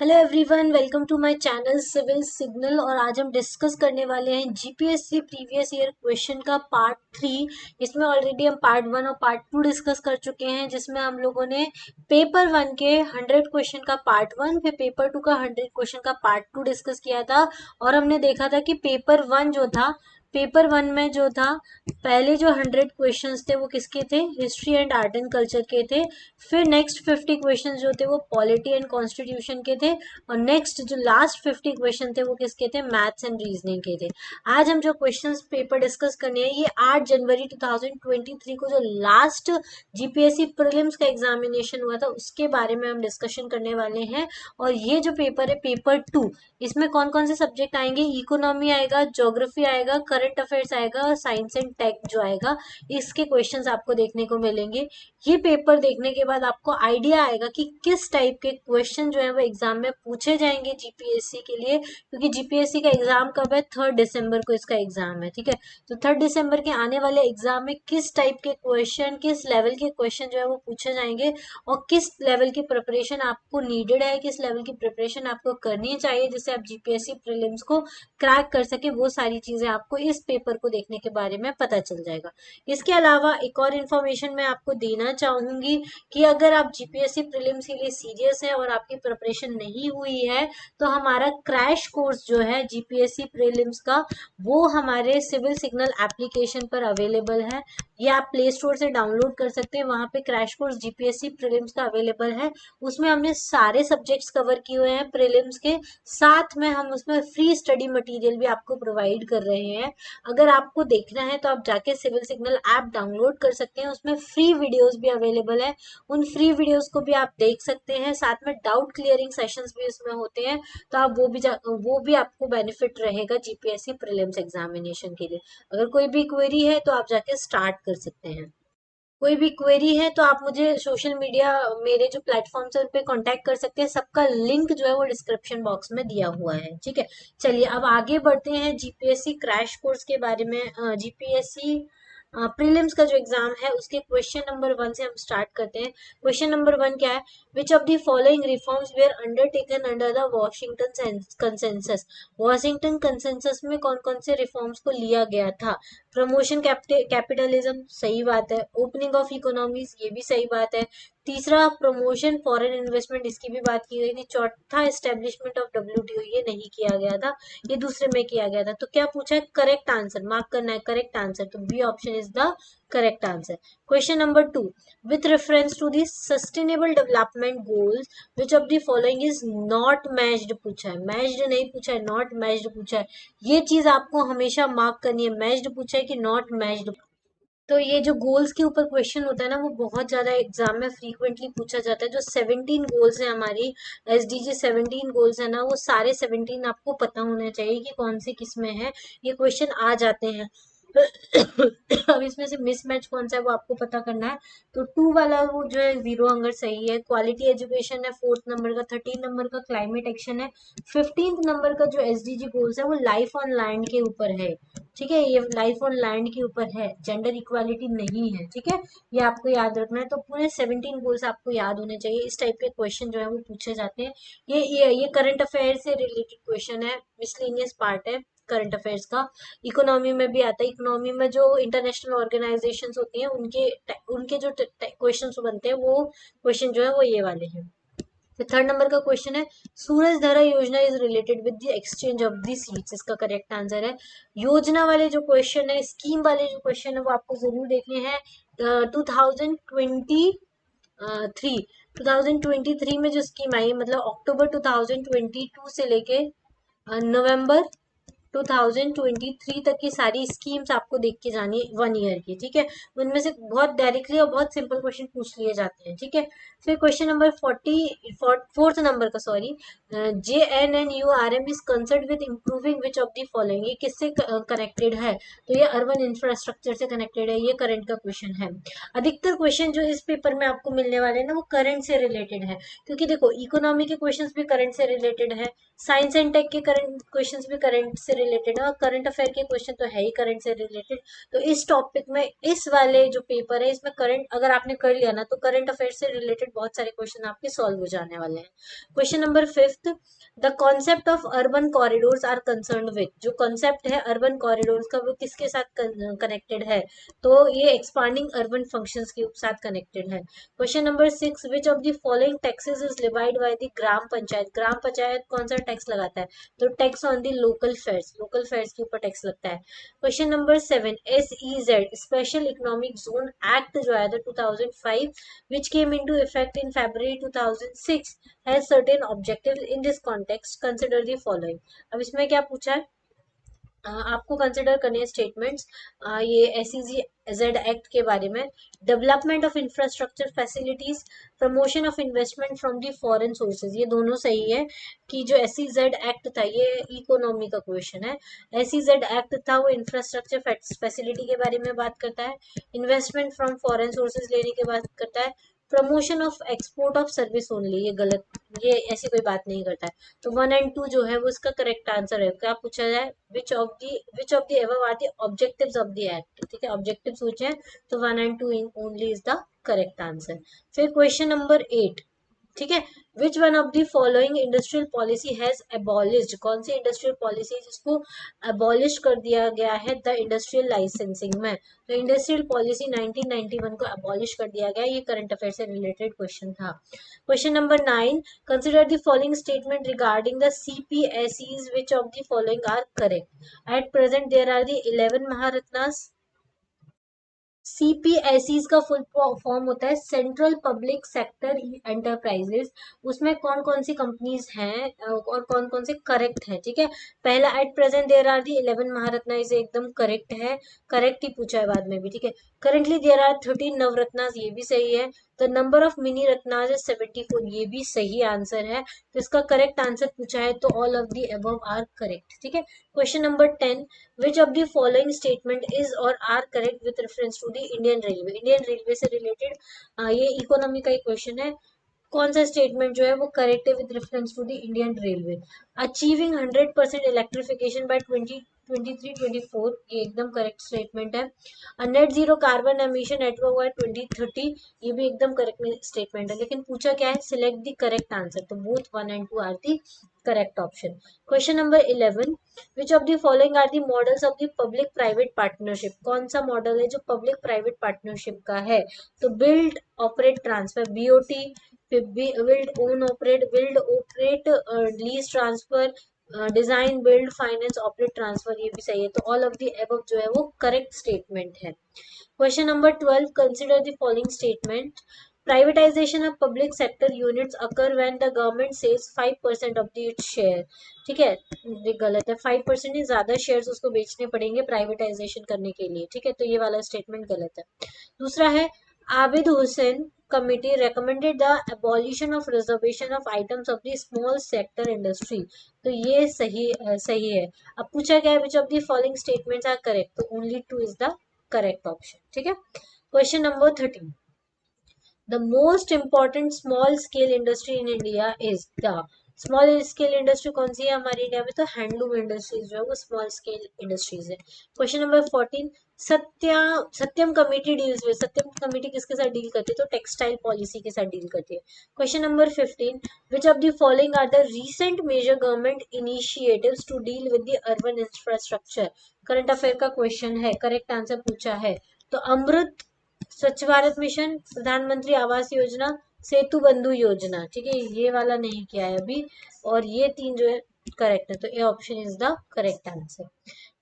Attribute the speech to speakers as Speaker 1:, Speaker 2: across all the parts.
Speaker 1: Hello everyone, welcome to my channel civil signal. और आज हम डिस्कस करने वाले हैं जीपीएससी प्रीवियस ईयर क्वेश्चन का पार्ट 3। इसमें ऑलरेडी हम पार्ट 1 और पार्ट 2 डिस्कस कर चुके हैं, जिसमें हम लोगों ने पेपर 1 के 100 क्वेश्चन का पार्ट 1 फिर पेपर 2 का 100 क्वेश्चन का पार्ट 2 डिस्कस किया था। और हमने देखा था कि पेपर 1 में जो था पहले जो 100 क्वेश्चंस थे वो किसके थे, history and art and culture के थे। फिर नेक्स्ट 50 क्वेश्चंस जो थे वो पॉलिटी एंड कॉन्स्टिट्यूशन के थे। और नेक्स्ट जो लास्ट 50 क्वेश्चन थे वो किसके थे, मैथ्स एंड रीजनिंग के थे। आज हम जो क्वेश्चंस पेपर डिस्कस करने हैं ये 8 जनवरी 2023 को जो लास्ट जीपीएससी प्रीलिम्स का एग्जामिनेशन हुआ था उसके बारे में हम डिस्कशन करने वाले हैं। और ये जो पेपर है पेपर 2, इसमें कौन कौन से सब्जेक्ट आएंगे, इकोनॉमी आएगा, ज्योग्राफी आएगा, करंट अफेयर्स आएगा और साइंस एंड टेक जो आएगा, इसके क्वेश्चंस आपको देखने को मिलेंगे। ये पेपर देखने के बाद आपको आइडिया आएगा कि किस टाइप के क्वेश्चन जो है वो एग्जाम में पूछे जाएंगे जीपीएससी के लिए, क्योंकि जीपीएससी का एग्जाम कब है, 3 दिसंबर को इसका एग्जाम है। ठीक है, तो 3 दिसंबर के आने वाले एग्जाम में किस टाइप के क्वेश्चन, किस लेवल के क्वेश्चन जो है वो पूछे जाएंगे और किस लेवल की प्रिपरेशन आपको नीडेड है, किस लेवल की प्रिपरेशन आपको करनी चाहिए जिससे आप जीपीएससी प्रीलिम्स को क्रैक कर सके, वो सारी चीजें आपको इस पेपर को देखने के बारे में पता चल जाएगा। इसके अलावा एक और इन्फॉर्मेशन मैं आपको देना चाहूंगी कि अगर आप जीपीएससी प्रीलिम्स के लिए सीरियस है और आपकी प्रिपरेशन नहीं हुई है तो हमारा क्रैश कोर्स जो है जीपीएससी प्रीलिम्स का वो हमारे सिविल सिग्नल एप्लीकेशन पर अवेलेबल है। ये आप प्ले स्टोर से डाउनलोड कर सकते हैं, वहां पे क्रैश कोर्स जीपीएससी प्रीलिम्स का अवेलेबल है। उसमें हमने सारे सब्जेक्ट्स कवर किए हुए हैं प्रीलिम्स के, साथ में हम उसमें फ्री स्टडी मटेरियल भी आपको प्रोवाइड कर रहे हैं। अगर आपको देखना है तो आप जाके सिविल सिग्नल ऐप डाउनलोड कर सकते हैं, उसमें फ्री वीडियोस भी अवेलेबल है। उन फ्री वीडियोस को भी आप देख सकते हैं, साथ में डाउट क्लियरिंग सेशंस भी उसमें होते हैं। तो आप वो भी आपको बेनिफिट रहेगा जीपीएससी प्रीलिम्स एग्जामिनेशन के लिए। अगर कोई भी क्वेरी है तो आप जाके स्टार्ट कर सकते हैं। कोई भी क्वेरी है तो आप मुझे सोशल मीडिया, मेरे जो प्लेटफॉर्म्स है उन पे कांटेक्ट कर सकते हैं, सबका लिंक जो है वो डिस्क्रिप्शन बॉक्स में दिया हुआ है। ठीक है, चलिए अब आगे बढ़ते हैं जीपीएससी क्रैश कोर्स के बारे में। जीपीएससी प्रीलिम्स का जो एग्जाम है उसके क्वेश्चन नंबर 1 से हम स्टार्ट करते हैं। क्वेश्चन नंबर 1 क्या है, which of the following reforms were undertaken under the Washington consensus. Washington consensus में कौन कौन से रिफॉर्म्स को लिया गया था। प्रमोशन कैपिटलिज्म, सही बात है। ओपनिंग ऑफ इकोनॉमीज, ये भी सही बात है। तीसरा प्रमोशन फॉरेन इन्वेस्टमेंट, इसकी भी बात की गई थी। चौथा एस्टेब्लिशमेंट ऑफ डब्ल्यूटीओ, ये नहीं किया गया था, ये दूसरे में किया गया था। तो क्या पूछा है, करेक्ट आंसर मार्क करना है, करेक्ट आंसर, तो B option is the correct answer. Question number 2, with reference to the sustainable development goals which of the following is not matched, पूछा है, मैच्ड नहीं पूछा है, नॉट मैच्ड पूछा है। ये चीज आपको हमेशा मार्क करनी है, मैच्ड पूछा है कि नॉट मैच्ड। तो ये जो गोल्स के ऊपर क्वेश्चन होता है ना वो बहुत ज्यादा एग्जाम में फ्रीक्वेंटली पूछा जाता है। जो 17 गोल्स है हमारी, एसडीजी 17 गोल्स है ना, वो सारे 17 आपको पता होने चाहिए कि कौन से किस में है, ये क्वेश्चन आ जाते हैं। अब इसमें से मिसमैच कौन सा है वो आपको पता करना है। तो 2 वाला वो जो है जीरो हंगर सही है। क्वालिटी एजुकेशन है 4th नंबर का। 13 नंबर का क्लाइमेट एक्शन है। 15th नंबर का जो एसडीजी गोल्स है वो लाइफ ऑन लैंड के ऊपर है। ठीक है, ये लाइफ ऑन लैंड के ऊपर है, जेंडर इक्वालिटी नहीं है। ठीक है, ये आपको याद रखना है। तो पूरे 17 गोल्स आपको याद होने चाहिए। इस टाइप के क्वेश्चन जो है वो पूछे जाते हैं। ये करंट अफेयर से रिलेटेड क्वेश्चन है, मिसलेनियस पार्ट है करंट अफेयर्स का। इकोनॉमी में भी आता है, इकोनॉमी में जो इंटरनेशनल ऑर्गेनाइजेशंस होती हैं उनके उनके जो क्वेश्चंस बनते हैं वो क्वेश्चन जो है वो ये वाले हैं। फिर 3rd नंबर का क्वेश्चन है, सूरज धरा योजना is related with the exchange of the seats, इसका करेक्ट आंसर है। योजना वाले जो क्वेश्चन है, स्कीम वाले जो क्वेश्चन है वो आपको जरूर देखने हैं। 2023 में जो स्कीम आई, मतलब अक्टूबर 2022 से लेके नवंबर 2023 तक की सारी स्कीम्स आपको देख के जानी है 1 ईयर की। ठीक है, उनमें से बहुत डायरेक्टली और बहुत सिंपल क्वेश्चन पूछ लिए जाते हैं। ठीक है, फिर क्वेश्चन नंबर 4th नंबर का, sorry, JNNURM is concern with improving which of the following, ये किससे कनेक्टेड है, तो ये अर्बन इंफ्रास्ट्रक्चर से कनेक्टेड है। ये करंट का क्वेश्चन है। अधिकतर क्वेश्चन जो इस पेपर में आपको मिलने वाले हैं ना वो करंट से रिलेटेड है, क्योंकि देखो इकोनॉमी के क्वेश्चंस भी करंट से रिलेटेड है, साइंस एंड टेक के करंट क्वेश्चंस भी करंट से रिलेटेड है और करंट अफेयर के क्वेश्चन तो है ही करंट से रिलेटेड। तो इस टॉपिक में इस वाले जो पेपर है इसमें करंट अगर आपने कर लिया ना तो करंट अफेयर से रिलेटेड बहुत सारे क्वेश्चन आपके सॉल्व हो जाने वाले हैं। Question number 5, the concept of urban corridors are concern with, जो कॉन्सेप्ट है अर्बन कॉरिडोर्स का वो किसके साथ कनेक्टेड है, तो ये एक्सपांडिंग अर्बन फंक्शंस के साथ कनेक्टेड है। Question number 6, which of the following taxes is levied by the Gram Panchayat, Gram Panchayat कौन सा टैक्स लगाता है, तो tax on the local fairs के ऊपर टैक्स लगता है। Question number 7, SEZ special economic zone act जो है 2005 which came into effect in February 2006 has certain objectives in this context, consider the following। अब इसमें क्या पूछा है, आपको कंसिडर करनी है स्टेटमेंट्स ये SEZ एक्ट के बारे में। Development of infrastructure facilities, promotion of investment from the foreign sources, ये दोनों सही है कि जो SEZ एक्ट था ये इकोनॉमी का क्वेश्चन है। SEZ एक्ट था वो इंफ्रास्ट्रक्चर फैसिलिटी के बारे में बात करता है, इन्वेस्टमेंट फ्रॉम फॉरेन सोर्सेज लेने की बात करता है, promotion of export of service only, ये गलत, ये ऐसी कोई बात नहीं करता है। तो 1 एंड 2 जो है वो इसका करेक्ट आंसर है। क्या पूछा जाए, which of the above are the objectives of the act, ठीक है, ऑब्जेक्टिव पूछे हैं तो 1 and 2 only is the correct answer. फिर क्वेश्चन नंबर 8, ठीक है, which one of the following industrial policy has abolished, कौन सी इंडस्ट्रियल पॉलिसी जिसको एबॉलिश कर दिया गया है द इंडस्ट्रियल लाइसेंसिंग में, तो इंडस्ट्रियल पॉलिसी 1991 को एबॉलिश कर दिया गया, ये करंट अफेयर से रिलेटेड क्वेश्चन था। Question number 9, consider the following statement regarding the CPSEs, which of the following are correct, at present there are the 11 Maharatnas। CPSEs का फुल फॉर्म होता है सेंट्रल पब्लिक सेक्टर एंटरप्राइजेस, उसमें कौन कौन सी companies हैं और कौन कौन से करेक्ट है, ठीक है। पहला at present there are the 11 Maharatna, इसे एकदम करेक्ट है, करेक्ट ही पूछा है बाद में भी, ठीक है। करंटली देयर आर 13 नवरत्नास, ये भी सही है। The number of mini Ratnas is 74, ये भी सही आंसर है। तो इसका करेक्ट आंसर पूछा है तो all of the above are correct, ठीक है। Question number 10, which of the following statement is और are correct with reference to the Indian railway, Indian railway से रिलेटेड ये इकोनॉमी का एक क्वेश्चन है, कौन सा स्टेटमेंट जो है वो करेक्ट है with reference to the Indian railway. Achieving 100% electrification by 2023-24, ये एकदम करेक्ट स्टेटमेंट है। Net zero carbon emission network by 2030, ये भी एकदम करेक्ट स्टेटमेंट है, लेकिन पूछा क्या है, सिलेक्ट द करेक्ट आंसर, तो both 1 and 2 are the correct option. Question number 11, which of the following are the models of the public private partnership, कौन सा मॉडल है जो पब्लिक प्राइवेट पार्टनरशिप का है, तो build operate transfer BOT, build own operate, build operate lease transfer, design build finance operate transfer, ये भी सही है। तो ऑल ऑफ द अबव जो है वो करेक्ट स्टेटमेंट है। Question number 12, consider the following statement, privatisation of public sector units occur when the government sells 5% of the its share, ठीक है, ये गलत है, 5% ही ज्यादा शेयर्स उसको बेचने पड़ेंगे प्राइवेटाइजेशन करने के लिए, ठीक है, तो ये वाला स्टेटमेंट गलत है। दूसरा है Abid Hussain committee recommended the abolition of reservation of items of the small sector industry, तो ये सही है। अब पूछा गया है which of the following statements are correct, तो only 2 is the correct option, ठीक है। Question number 13, the most important small scale industry in India is the, small scale industry कौन सी है हमारे इंडिया में, तो हैंडलूम इंडस्ट्रीज जो है वो स्मॉल स्केल इंडस्ट्रीज है। Question number 14, Satyam committee deals with, Satyam committee किसके साथ डील करती है, तो टेक्सटाइल पॉलिसी के साथ डील करती है। Question number 15, which of the following are the recent major government initiatives to deal with the urban infrastructure, current affair का क्वेश्चन है, करेक्ट आंसर पूछा है, तो अमृत, स्वच्छ भारत मिशन, प्रधानमंत्री आवास योजना, सेतु बंधु योजना, ठीक है, ये वाला नहीं किया है अभी, और ये 3 जो है करेक्ट है, तो A option is the correct answer.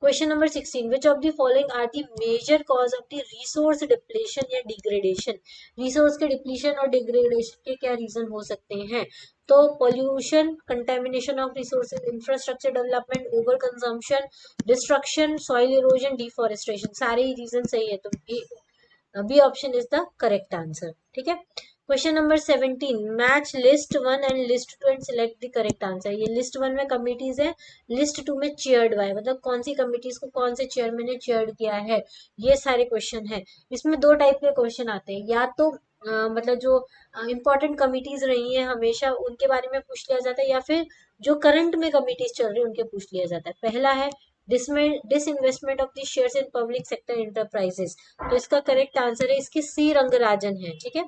Speaker 1: Question number 16, which of the following are the major cause of the resource depletion या डिग्रेडेशन, रिसोर्स के डिप्लीशन और डिग्रेडेशन के क्या रीजन हो सकते हैं, तो pollution, contamination of resources, infrastructure development, over consumption, destruction, soil erosion, deforestation, सारे ही रीजन सही है, तो B option is the correct answer, ठीक है। Question number 17, match list 1 and list 2 and select the correct answer, ये लिस्ट 1 में committees है, लिस्ट 2 में चेयर्ड बाय, मतलब कौन सी कमिटीज को कौन से चेयरमैन ने चेयर्ड किया है, ये सारे क्वेश्चन है। इसमें 2 टाइप के क्वेश्चन आते हैं, या तो मतलब जो इंपॉर्टेंट कमिटीज रही हैं हमेशा उनके बारे में पूछ लिया जाता है, या फिर जो करंट में कमिटीज चल रही है उनके पूछ लिया जाता है। पहला है disinvestment of the shares in public sector enterprises. तो इसका करेक्ट आंसर है इसकी सी रंगराजन है। ठीक है,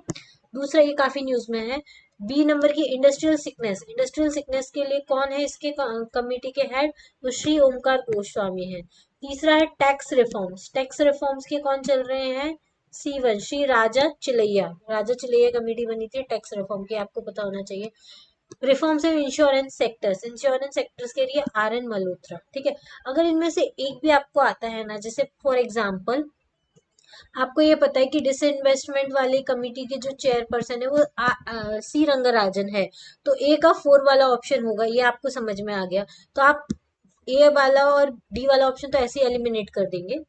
Speaker 1: दूसरा ये काफी न्यूज में है। बी नंबर की इंडस्ट्रियल सिकनेस, इंडस्ट्रियल सिकनेस के लिए कौन है इसके कमिटी के हेड, तो श्री ओमकार गोस्वामी है। तीसरा है टैक्स रिफॉर्म्स, टैक्स रिफॉर्म्स के कौन चल रहे हैं, C1 श्री राजा चिलैया, राजा चिलैया कमेटी बनी थी टैक्स रिफॉर्म की, आपको पता होना चाहिए। Reforms in insurance sectors, insurance sectors के लिए RN मल्होत्रा। ठीक है, अगर इनमें से एक भी आपको आता है ना, जैसे फॉर एग्जाम्पल आपको ये पता है कि डिसइन्वेस्टमेंट वाली कमिटी के जो चेयरपर्सन है वो सी रंगराजन है, तो ए का 4 वाला ऑप्शन होगा, ये आपको समझ में आ गया। तो आप ए वाला और डी वाला ऑप्शन तो ऐसे ही एलिमिनेट कर देंगे,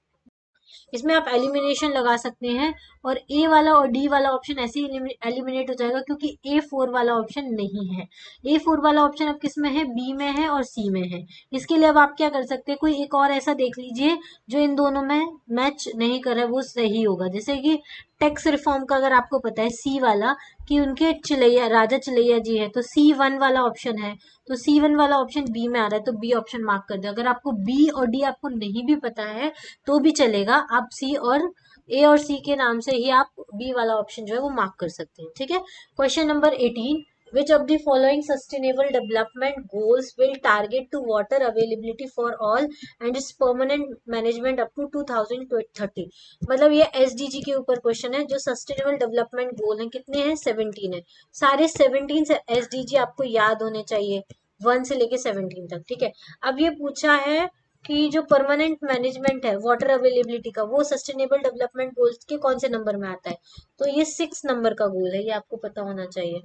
Speaker 1: इसमें आप एलिमिनेशन लगा सकते हैं, और ए वाला और डी वाला ऑप्शन ऐसे ही एलिमिनेट हो जाएगा क्योंकि A4 वाला ऑप्शन नहीं है। A4 वाला ऑप्शन अब किस में है, बी में है और सी में है। इसके लिए अब आप क्या कर सकते हैं, कोई एक और ऐसा देख लीजिए जो इन दोनों में मैच नहीं कर रहा है, वो सही होगा। जैसे कि टैक्स रिफॉर्म का अगर आपको पता है सी वाला कि उनके चिलैया राजा चिलैया जी है, तो C1 वाला ऑप्शन है, तो C1 वाला ऑप्शन बी में आ रहा है, तो बी ऑप्शन मार्क कर दे। अगर आपको बी और डी आपको नहीं भी पता है तो भी चलेगा, आप सी और ए और सी के नाम से ही आप बी वाला ऑप्शन जो है वो मार्क कर सकते हैं। ठीक है, question number 18, which of the following sustainable development goals will target to water availability for all and its permanent management up to 2030। मतलब ये SDG के ऊपर क्वेश्चन है। जो सस्टेनेबल डेवलपमेंट गोल है कितने हैं, 17 है। सारे 17 SDG आपको याद होने चाहिए, 1 से लेके 17 तक। ठीक है, अब ये पूछा है कि जो परमानेंट मैनेजमेंट है वाटर अवेलेबिलिटी का, वो सस्टेनेबल डेवलपमेंट गोल्स के कौन से नंबर में आता है, तो ये 6 नंबर का गोल है, ये आपको पता होना चाहिए।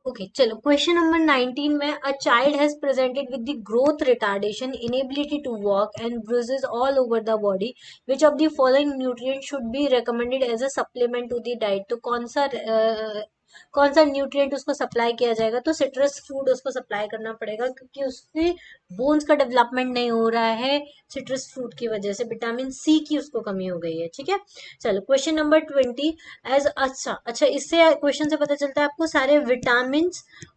Speaker 1: ओके चलो, क्वेश्चन नंबर 19 में a child has presented with the growth retardation, inability to walk and bruises all over the body, which of the following nutrient should be recommended as a supplement to the diet. तो कौन सा nutrient उसको supply किया जाएगा, तो citrus food उसको supply करना पड़ेगा क्योंकि उसकी बोन्स का डेवलपमेंट नहीं हो रहा है सिट्रस फ्रूट की वजह से, विटामिन सी की उसको कमी हो गई है। ठीक है, चलो क्वेश्चन नंबर 20 एज अच्छा इससे क्वेश्चन से पता चलता है आपको सारे विटामिन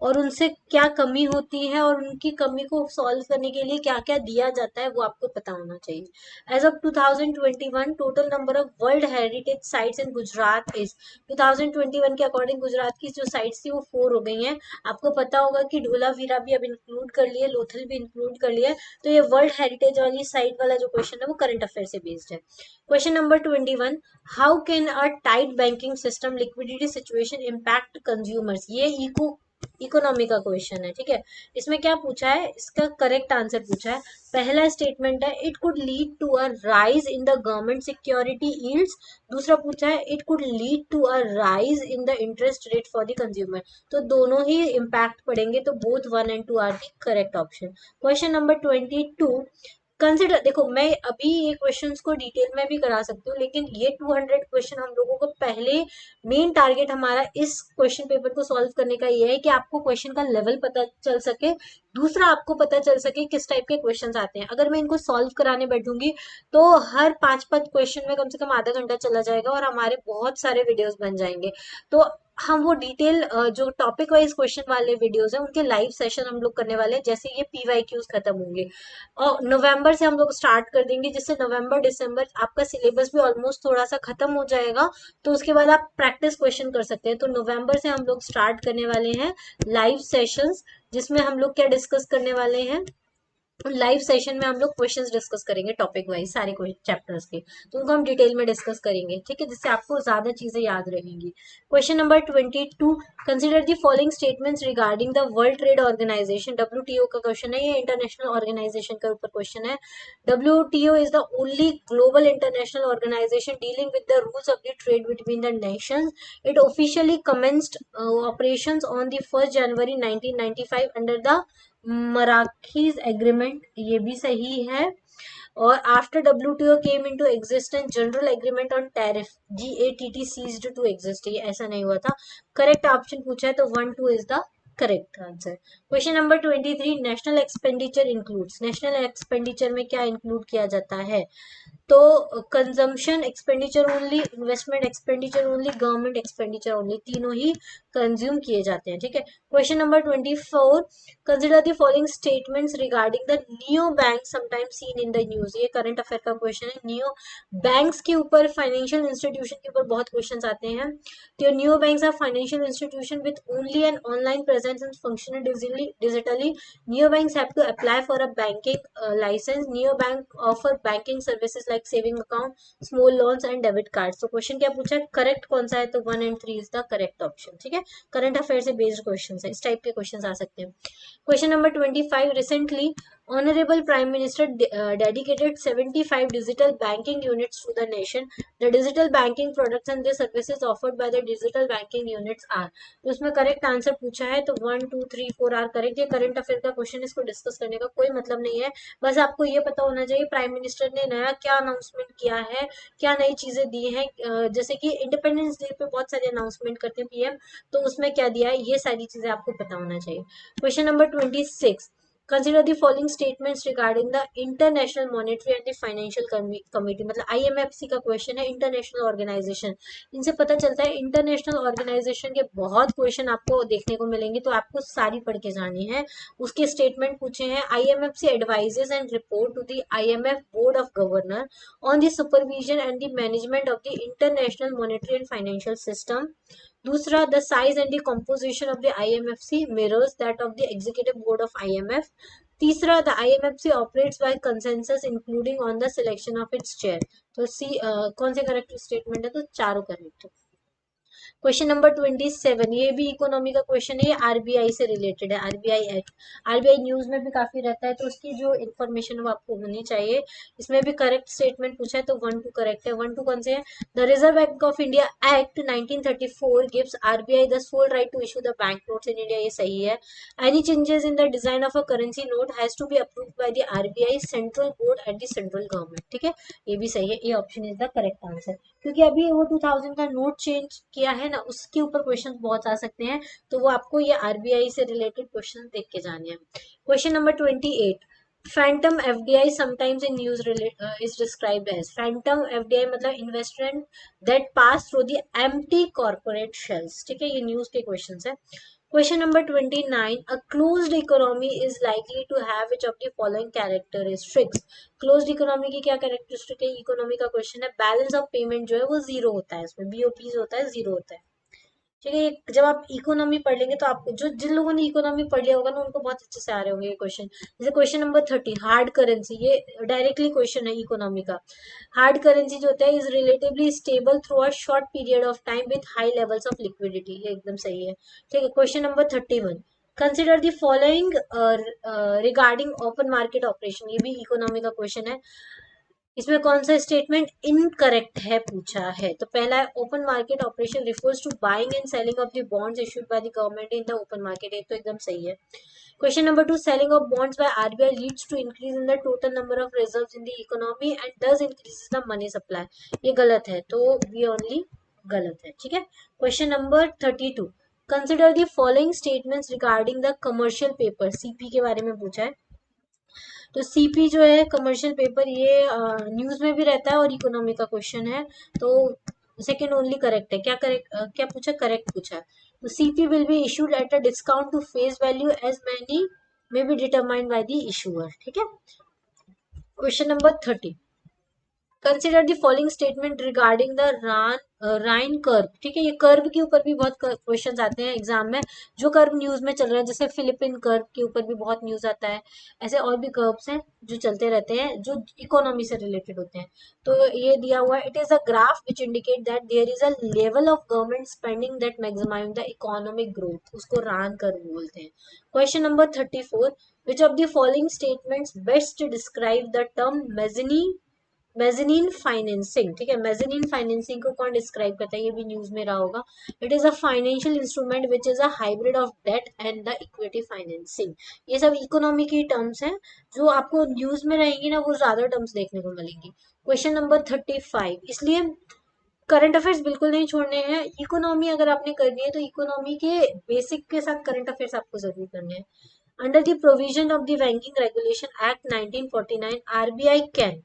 Speaker 1: और उनसे क्या कमी होती है और उनकी कमी को सॉल्व करने के लिए क्या क्या दिया जाता है वो आपको पता होना चाहिए। As of 2021 total number of world heritage sites in Gujarat is, 2021 के अकॉर्डिंग गुजरात की जो साइट्स थी वो 4 हो गई हैं। आपको पता होगा कि ढोलावीरा भी अब इंक्लूड कर लिए, लोथल भी इंक्लूड कर लिया, तो ये वर्ल्ड हेरिटेज वाली साइट वाला जो क्वेश्चन है वो करंट अफेयर से बेस्ड है। Question number 21, how can a tight banking system liquidity situation impact consumers, ये इकोनॉमी का क्वेश्चन है। ठीक है, इसमें क्या पूछा है, इसका करेक्ट आंसर पूछा है। पहला स्टेटमेंट है it could lead to a rise in the government security yields, दूसरा पूछा है it could lead to a rise in the interest rate for the consumer. तो दोनों ही इम्पैक्ट पड़ेंगे, तो both 1 and 2 are the correct option. Question number 22, consider, देखो मैं अभी ये क्वेश्चंस को डिटेल में भी करा सकती हूँ, लेकिन ये 200 क्वेश्चन हम लोगों को पहले मेन टारगेट हमारा इस क्वेश्चन पेपर को सॉल्व करने का ये है कि आपको क्वेश्चन का लेवल पता चल सके, दूसरा आपको पता चल सके किस टाइप के क्वेश्चंस आते हैं। अगर मैं इनको सॉल्व कराने बैठूंगी तो हर 5-5 क्वेश्चन में कम से कम आधा घंटा चला जाएगा और हमारे बहुत सारे वीडियोस बन जाएंगे। तो हम वो डिटेल जो टॉपिक वाइज क्वेश्चन वाले वीडियोस हैं उनके लाइव सेशन हम लोग करने वाले हैं, जैसे ये PYQs खत्म होंगे और नवंबर से हम लोग स्टार्ट कर देंगे, जिससे नवंबर दिसंबर आपका सिलेबस भी ऑलमोस्ट थोड़ा सा खत्म हो जाएगा, तो उसके बाद आप प्रैक्टिस क्वेश्चन कर सकते हैं। तो नवंबर से हम लोग स्टार्ट करने वाले हैं लाइव सेशंस, जिसमें हम लोग क्या डिस्कस करने वाले हैं, लाइव सेशन में हम लोग क्वेश्चंस डिस्कस करेंगे टॉपिक वाइज सारे चैप्टर्स के, तो उनको हम डिटेल में डिस्कस करेंगे। ठीक है, जिससे आपको ज्यादा चीजें याद रहेंगी। Question number 22, consider the following statements regarding the world trade organisation, WTO का क्वेश्चन है, ये इंटरनेशनल ऑर्गेनाइजेशन के ऊपर क्वेश्चन है। WTO is the only global international organisation dealing with the rules of the trade between the nations. It officially commenced operations on the 1 January 1995 under the Marrakesh agreement, ये भी सही है। और after WTO came into existence general agreement on tariff GATT ceased to exist, ये ऐसा नहीं हुआ था। करेक्ट ऑप्शन पूछा है तो 1-2 is the correct answer. Question number 23, national expenditure includes, national expenditure में क्या इंक्लूड किया जाता है, तो consumption expenditure only, investment expenditure only, government expenditure only, तीनों ही कंज्यूम किए जाते हैं, ठीक है। Question number 24, consider the following statements regarding the neo bank sometimes seen in the news. ये करंट अफेयर का क्वेश्चन है। नियो बैंक्स के ऊपर, फाइनेंशियल इंस्टीट्यूशन के ऊपर बहुत क्वेश्चंस आते हैं। तो neo banks are financial institution with only an online presence and functional digitally. Neobanks have to apply for a banking license. Neobank offer banking services like saving account, small loans and debit cards. तो question क्या पूछा है, correct कौन सा है, तो 1 and 3 is the correct option, ठीक है। करंट अफेयर से बेस्ड क्वेश्चन है, इस टाइप के क्वेश्चन आ सकते हैं। Question number 25, recently Honorable Prime Minister dedicated 75 digital banking units to the nation. The digital banking products and the services offered by the digital banking units are. तो उसमें correct answer पूछा है, तो 1 2 3 4 are correct. ये current affair का question, इसको discuss करने का कोई मतलब नहीं है। बस आपको ये पता होना चाहिए प्राइम मिनिस्टर ने नया क्या अनाउंसमेंट किया है, क्या नई चीजें दी हैं। जैसे कि इंडिपेंडेंस डे पे बहुत सारे अनाउंसमेंट करते हैं पीएम, तो उसमें क्या दिया है, ये सारी चीजें आपको पता होना चाहिए। Question number 26, consider the following statements regarding the international monetary and the financial committee. मतलब आईएमएफसी का क्वेश्चन है, इंटरनेशनल ऑर्गेनाइजेशन। इनसे पता चलता है इंटरनेशनल ऑर्गेनाइजेशन के बहुत क्वेश्चन आपको देखने को मिलेंगे, तो आपको सारी पढ़ के जानी है। उसके स्टेटमेंट पूछे हैं, IMFC advises and report to the IMF board of governor on the supervision and the management of the international monetary and financial system. दूसरा, the size and the composition of the IMFC mirrors that of the executive board of IMF. तीसरा, the IMFC operates by consensus including on the selection of its chair. तो कौन से correct statement है, तो चारों correct है। Question number 27, ये भी इकोनॉमी का क्वेश्चन है, ये आरबीआई से रिलेटेड है, आरबीआई एक्ट। आरबीआई न्यूज में भी काफी रहता है, तो उसकी जो इन्फॉर्मेशन वो आपको होनी चाहिए। इसमें भी करेक्ट स्टेटमेंट पूछा है, तो 1 2 करेक्ट है। 1 2 कौन से है, the reserve bank of India act 1934 gives RBI the sole right to issue the bank notes in India, ये सही है। Any changes in the design of a currency note has to be approved by the RBI central board at the central government, ठीक है। ये भी सही है, ये option is the correct answer. क्योंकि अभी वो 2000 का नोट चेंज किया है ना, उसके ऊपर क्वेश्चन बहुत आ सकते हैं, तो वो आपको ये आरबीआई से रिलेटेड क्वेश्चन देख के जाने हैं। Question number 28, phantom FDI sometimes in news is described as. Phantom FDI मतलब investment that pass through the empty corporate shells, ठीक है। ये न्यूज के क्वेश्चंस है। Question number 29. A closed economy is likely to have which of the following characteristics? Closed economy की क्या characteristic है? Economy का question है। Balance of payment जो है वो zero होता है, इसमें BOP होता है, zero होता है, ठीक है। जब आप इकोनॉमी पढ़ लेंगे तो आपको, जो जिन लोगों ने इकोनॉमी पढ़ लिया होगा ना, उनको बहुत अच्छे से आ रहे होंगे ये क्वेश्चन। जैसे क्वेश्चन नंबर 30, हार्ड करेंसी, ये डायरेक्टली क्वेश्चन है इकोनॉमी का। हार्ड करेंसी जो होता है, is relatively stable through a short period of time with high levels of liquidity, ये एकदम सही है, ठीक है। Question number 31, consider the following regarding open market operation, ये भी इकोनॉमी का क्वेश्चन है। इसमें कौन सा स्टेटमेंट इनकरेक्ट है पूछा है, तो पहला है, open market operation refers to buying and selling of the bonds issued by the government in the open market, ये तो एकदम सही है। Question number 2, selling of bonds by RBI leads to increase in the total number of reserves in the economy and does increase the money supply, ये गलत है, तो B only गलत है, ठीक है। Question number 32, consider the following statements regarding the commercial paper, CP के बारे में पूछा है। तो सीपी जो है कमर्शियल पेपर, ये न्यूज में भी रहता है और इकोनॉमी का क्वेश्चन है, तो सेकेंड ओनली करेक्ट है। क्या करेक्ट, क्या पूछा, करेक्ट पूछा है। तो CP will be issued at a discount to face value as many may be determined by the issuer, ठीक है। Question number 30, consider the following statement regarding the Rahn curve, ठीक है। ये कर्व के ऊपर भी बहुत क्वेश्चन आते हैं एग्जाम में, जो कर्व न्यूज में चल रहा है, जैसे फिलिपिन कर्व के ऊपर भी बहुत न्यूज आता है। ऐसे और भी कर्व्स हैं जो चलते रहते हैं, जो इकोनॉमी से रिलेटेड होते हैं। तो ये दिया हुआ है, it is a graph which indicate that there is a level of government spending that maximize the economic growth, उसको रान कर्व बोलते हैं। Question number 34, which of the following statements best describe the term mezzanine financing, ठीक है। मेजनीन financing को कौन describe करता है, ये भी न्यूज में रहा होगा। It is a financial instrument which is a hybrid of debt and the equity financing. ये सब इकोनॉमी की टर्म्स हैं, जो आपको न्यूज में रहेंगी ना, वो ज्यादा टर्म्स देखने को मिलेंगी। क्वेश्चन नंबर 35, इसलिए करंट अफेयर्स बिल्कुल नहीं छोड़ने हैं। इकोनॉमी अगर आपने करनी है, तो इकोनॉमी के बेसिक के साथ करंट अफेयर्स आपको जरूर करने हैं। Under the provision of the banking regulation act 1949, RBI can,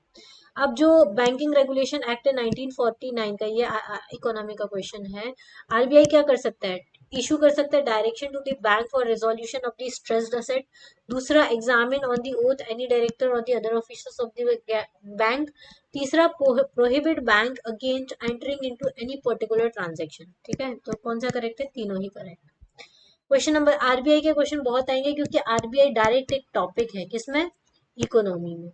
Speaker 1: अब जो बैंकिंग रेगुलेशन एक्ट है 1949 का, ये इकोनॉमी का क्वेश्चन है। आरबीआई क्या कर सकता है? इशू कर सकता है direction to the bank for resolution of the stressed asset. दूसरा, examine on the oath any director or the other officers of the bank. तीसरा, prohibit bank against entering into any particular transaction. ठीक है, तो कौन सा correct है? तीनों ही करेक्ट। क्वेश्चन नंबर, आरबीआई के क्वेश्चन बहुत आएंगे क्योंकि आरबीआई डायरेक्ट एक टॉपिक है किसमें? इकोनॉमी में।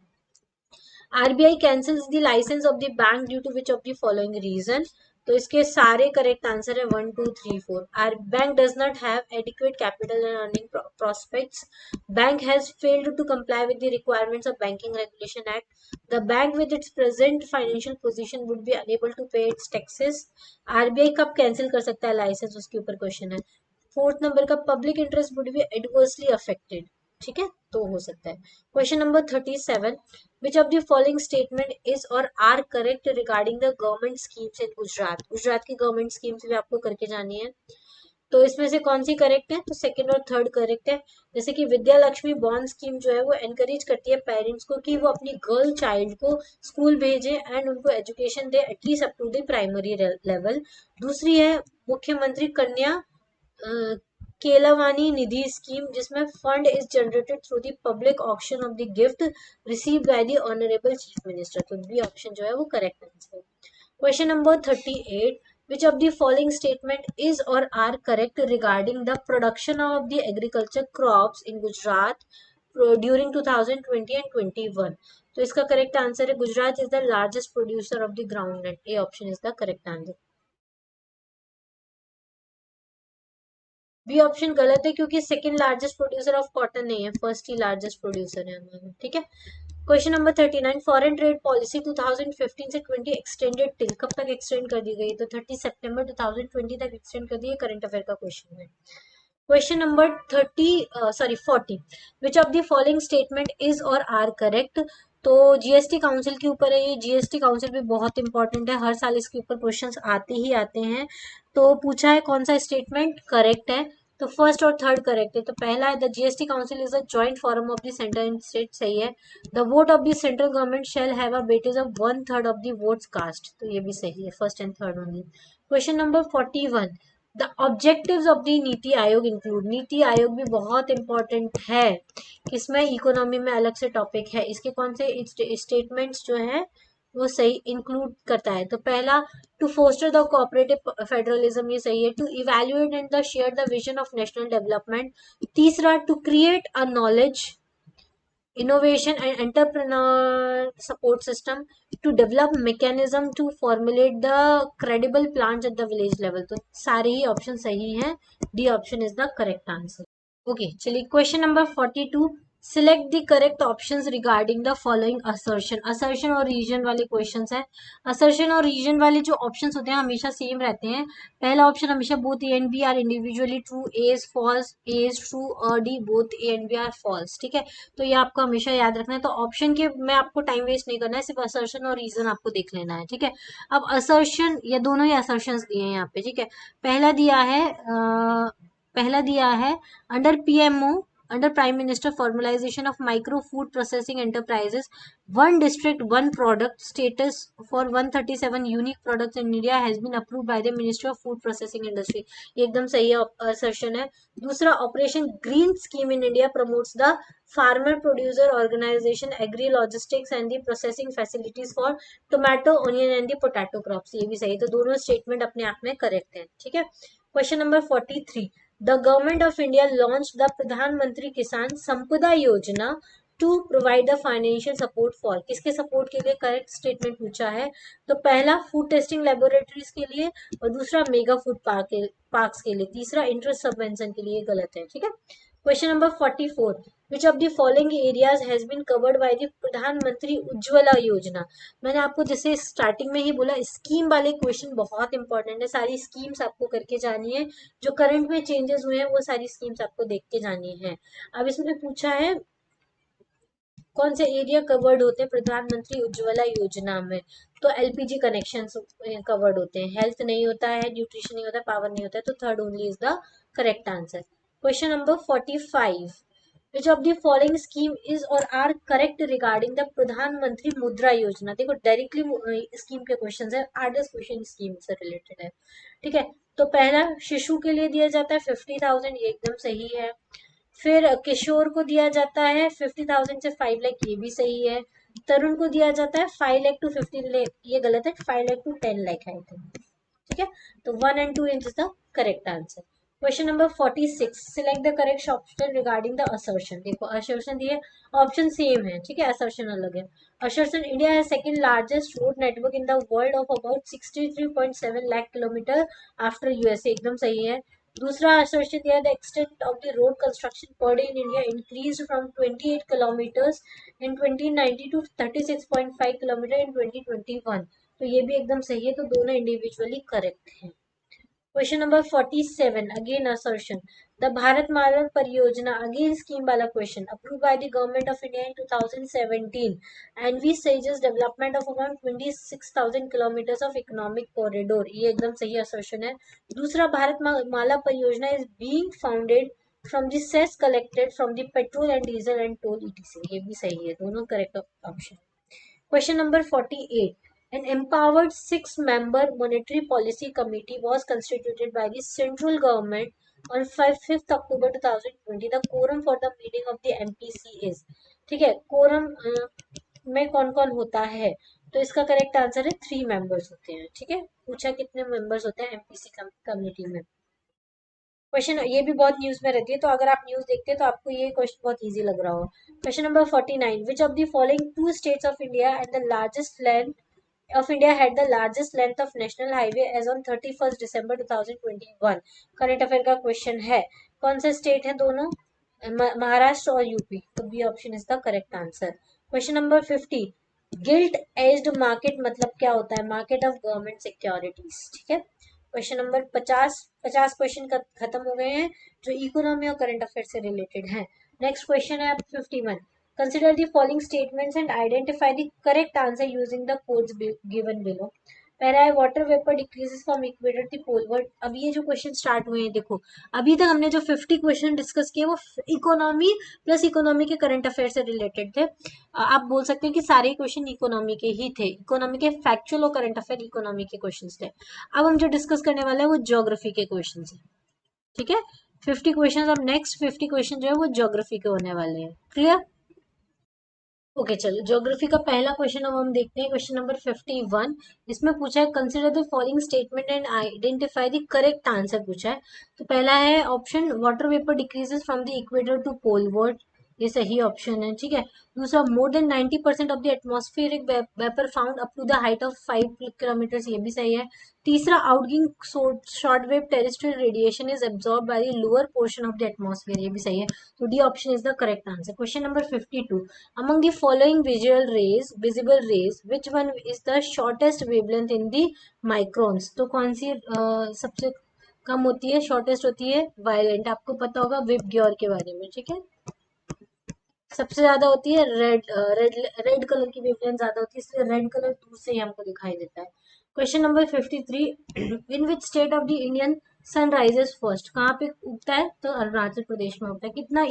Speaker 1: RBI cancels the license of the bank due to which of the following reason. तो इसके सारे करेक्ट आंसर है 1 2 3 4। Are bank does not have adequate capital and earning prospects. Bank has failed to comply with the requirements of banking regulation act. The bank with its present financial position would be unable to pay its taxes. RBI कब कैंसिल कर सकता है license, उसके ऊपर question है। Fourth number का, public interest would be adversely affected. ठीक है, तो हो सकता है। Question number 37, which of the following statement is और are correct regarding the government schemes in Gujarat. Gujarat की गवर्नमेंट स्कीम्स भी आपको करके जानी है, तो इसमें से कौन सी करेक्ट है? तो सेकंड और थर्ड करेक्ट है। जैसे कि विद्या लक्ष्मी बॉन्ड स्कीम जो है वो एनकरेज करती है पेरेंट्स को कि वो अपनी गर्ल चाइल्ड को स्कूल भेजे एंड उनको एजुकेशन दे at least up to the primary level. दूसरी है मुख्यमंत्री कन्या केलावानी निधि स्कीम, जिसमें fund is generated through the public auction of the gift received by the honourable chief minister. तो बी ऑप्शन जो है वो करेक्ट आंसर है। Question number 38, which of the following statement is or are correct regarding the production of the agriculture crops in Gujarat during 2020 and 21? तो इसका correct answer है Gujarat is the largest producer of the groundnut. A option is the correct answer. B option गलत है क्योंकि second largest producer of cotton नहीं है, first ही largest producer है हमारा। ठीक है, question number 39, foreign trade policy 2015 से 20 एक्सटेंडेड टिल, कब तक एक्सटेंड कर दी गई? तो 30 सितंबर 2020 तक एक्सटेंड कर दी है। करंट अफेयर का क्वेश्चन है। Question number 40, which of the following statement is और आर करेक्ट। तो जीएसटी काउंसिल के ऊपर है ये। जीएसटी काउंसिल भी बहुत इंपॉर्टेंट है, हर साल इसके ऊपर क्वेश्चंस आते ही आते हैं। तो पूछा है कौन सा स्टेटमेंट करेक्ट है, तो फर्स्ट और थर्ड करेक्ट है। तो पहला है the GST council is a joint forum of the centre and state, सही है। The vote of the central government shall have a weightage of 1/3 of the votes cast, तो ये भी सही है, first and third only. Question number 41, the objectives of the NITI Aayog include. NITI Aayog भी बहुत important है, किसमें? इकोनॉमी में अलग से टॉपिक है। इसके कौन से स्टेटमेंट्स जो है वो सही इंक्लूड करता है? तो पहला, to foster the cooperative federalism, ये सही है। To evaluate and the share the vision of national development. तीसरा, to create a knowledge innovation and entrepreneur support system, to develop mechanism to formulate the credible plans at the village level। तो सारे ही option सही हैं, D option is the correct answer. Okay, चलिए question number 42, select the correct options regarding the following assertion. Assertion और reason वाले questions है। Assertion और reason वाले जो ऑप्शंस होते हैं हमेशा सेम रहते हैं। पहला ऑप्शन हमेशा both A and B are individually true, A is false, A is true, और D both A and B are false. ठीक है, तो ये आपको हमेशा याद रखना है। तो ऑप्शन के में आपको टाइम वेस्ट नहीं करना है, सिर्फ असर्शन और रीजन आपको देख लेना है। ठीक है, अब असर्शन, ये दोनों ही असर्शन दिए हैं यहाँ पे। ठीक है, पहला दिया है पहला दिया है under PMO, under prime minister formalisation of micro food processing enterprises, one district one product status for 137 unique products in India has been approved by the ministry of food processing industry. ये एकदम सही assertion है। दूसरा, operation green scheme in India promotes the farmer producer organisation agri logistics and the processing facilities for tomato onion and the potato crops, ये भी सही। तो दोनों स्टेटमेंट अपने आप में करेक्ट है। ठीक है, question number 43, the government of India launch the प्रधानमंत्री किसान संपदा योजना to provide the financial support for, किसके सपोर्ट के लिए? करेक्ट स्टेटमेंट पूछा है। तो पहला, फूड टेस्टिंग लेबोरेटरीज के लिए, और दूसरा मेगा फूड पार्क्स के लिए, तीसरा इंटरेस्ट सबवेंशन के लिए, गलत है। ठीक है, question number 44, which of the following areas has been covered by the Pradhan Mantri Ujjwala योजना। मैंने आपको जैसे स्टार्टिंग में ही बोला, स्कीम वाले क्वेश्चन बहुत इंपॉर्टेंट है, सारी स्कीम्स आपको करके जानी है, जो करंट में चेंजेस हुए हैं वो सारी स्कीम्स आपको देख के जानी है। अब इसमें पूछा है कौन से एरिया कवर्ड होते हैं प्रधानमंत्री उज्ज्वला योजना में, तो एलपीजी कनेक्शन कवर्ड होते हैं, हेल्थ नहीं होता है, न्यूट्रिशन नहीं होता है, पावर नहीं होता है, तो third only is the correct answer. Question number 45, which of the following scheme is और आर करेक्ट रिगार्डिंग द प्रधानमंत्री मुद्रा योजना। देखो डायरेक्टली स्कीम के क्वेश्चन है, 8-10 क्वेश्चन स्कीम से रिलेटेड है। ठीक है, तो पहला शिशु के लिए दिया जाता है 50,000, ये एकदम सही है। फिर किशोर को दिया जाता है 50,000 से 5 लाख, ये भी सही है। तरुण को दिया जाता है 5 लाख टू 15 लाख, ये गलत है, 5 लाख टू 10 लाख है आई थिंक। ठीक है, तो 1 and 2 is the correct answer. Question number 46, select the correct option regarding the assertion. देखो असर्शन दिए, ऑप्शन सेम है, ठीक है, असर्शन अलग है। असर्शन, इंडिया है second largest road network in the world of about 63.7 lakh kilometre after USA, एकदम सही है। दूसरा assertion दिया, the extent of the road construction per day in India increased from 28 kilometers in 2019 to 36.5 kilometer in 2021, तो ये भी एकदम सही है, तो दोनों इंडिविजुअली करेक्ट हैं। Question number 47, again assertion, the Bharat Mala Pariyojana, again scheme वाला question, approved by the government of India in 2017 and envisages development of about 26,000 kilometers of economic corridor, ये एकदम सही असर्शन है। दूसरा, Bharat Mala Pariyojana is being founded from the cess collected from the petrol and diesel and toll ETC, ये भी सही है, दोनों correct option. Question number 48. An empowered six-member monetary policy committee was constituted by the central government on 5th October 2020. The quorum for the meeting of the MPC is, ठीक है, quorum में कौन कौन होता है, तो इसका करेक्ट आंसर है 3 मेंबर्स होते हैं। ठीक है, पूछा कितने मेंबर्स होते हैं एमपीसी कमेटी में। क्वेश्चन ये भी बहुत न्यूज में रहती है, तो अगर आप न्यूज देखते हैं तो आपको ये क्वेश्चन बहुत इजी लग रहा होगा। Question number 49, which of the following two states of India and the largest land of India had the largest length of national highway as on 31st December 2021। Current affair का question है, कौन से state है दोनों, महाराष्ट्र और UP, तो B option is the correct answer. Question number 50, gilt edged market मतलब क्या होता है, मार्केट ऑफ गवर्नमेंट सिक्योरिटीज। ठीक है, क्वेश्चन नंबर 50 क्वेश्चन खत्म हो गए हैं जो इकोनॉमी और करंट अफेयर से रिलेटेड है। नेक्स्ट क्वेश्चन है 51, consider the following statements and identify the correct answer using the codes given below। पहला है water vapour decreases from equator to poleward. अब ये जो क्वेश्चन स्टार्ट हुए हैं, देखो अभी तक हमने जो 50 क्वेश्चन डिस्कस किए वो इकोनॉमी प्लस इकोनॉमी के करंट अफेयर से रिलेटेड थे। आप बोल सकते हैं कि सारे क्वेश्चन इकोनॉमी के ही थे, इकोनॉमी के फैक्चुअल और करंट अफेयर इकोनॉमी के क्वेश्चन थे। अब हम जो डिस्कस करने वाले हैं वो ज्योग्राफी के क्वेश्चन है। ठीक है, 50 क्वेश्चन, अब नेक्स्ट 50 क्वेश्चन जो है वो ज्योग्राफी के होने वाले हैं। क्लियर? ओके चलो, ज्योग्राफी का पहला क्वेश्चन अब हम देखते हैं, क्वेश्चन नंबर 51। इसमें पूछा है consider the following statement and identify the correct answer पूछा है। तो पहला है option, water vapour decreases from the equator to poleward, ये सही ऑप्शन है। ठीक है, दूसरा, more than 90% of the atmospheric vapour found up to the height of 5 kilometer, ये भी सही है। तीसरा, outgoing short wave terrestrial radiation is absorb by the lower portion of the atmosphere, ये भी सही है, तो D option is the correct answer. Question number 52, among the following visible rays, which one is the shortest wavelength in the microns? तो कौन सी सबसे कम होती है, शॉर्टेस्ट होती है वायलेंट, आपको पता होगा विब ग्योर के बारे में। ठीक है, सबसे ज्यादा होती है रेड कलर की वेवलेंथ ज्यादा होती है, इसलिए रेड कलर दूर से ही हमको दिखाई देता है। Question number 53, in which state of the Indian sun rises first, कहाँ पे उगता है, तो अरुणाचल प्रदेश में उगता है। कितना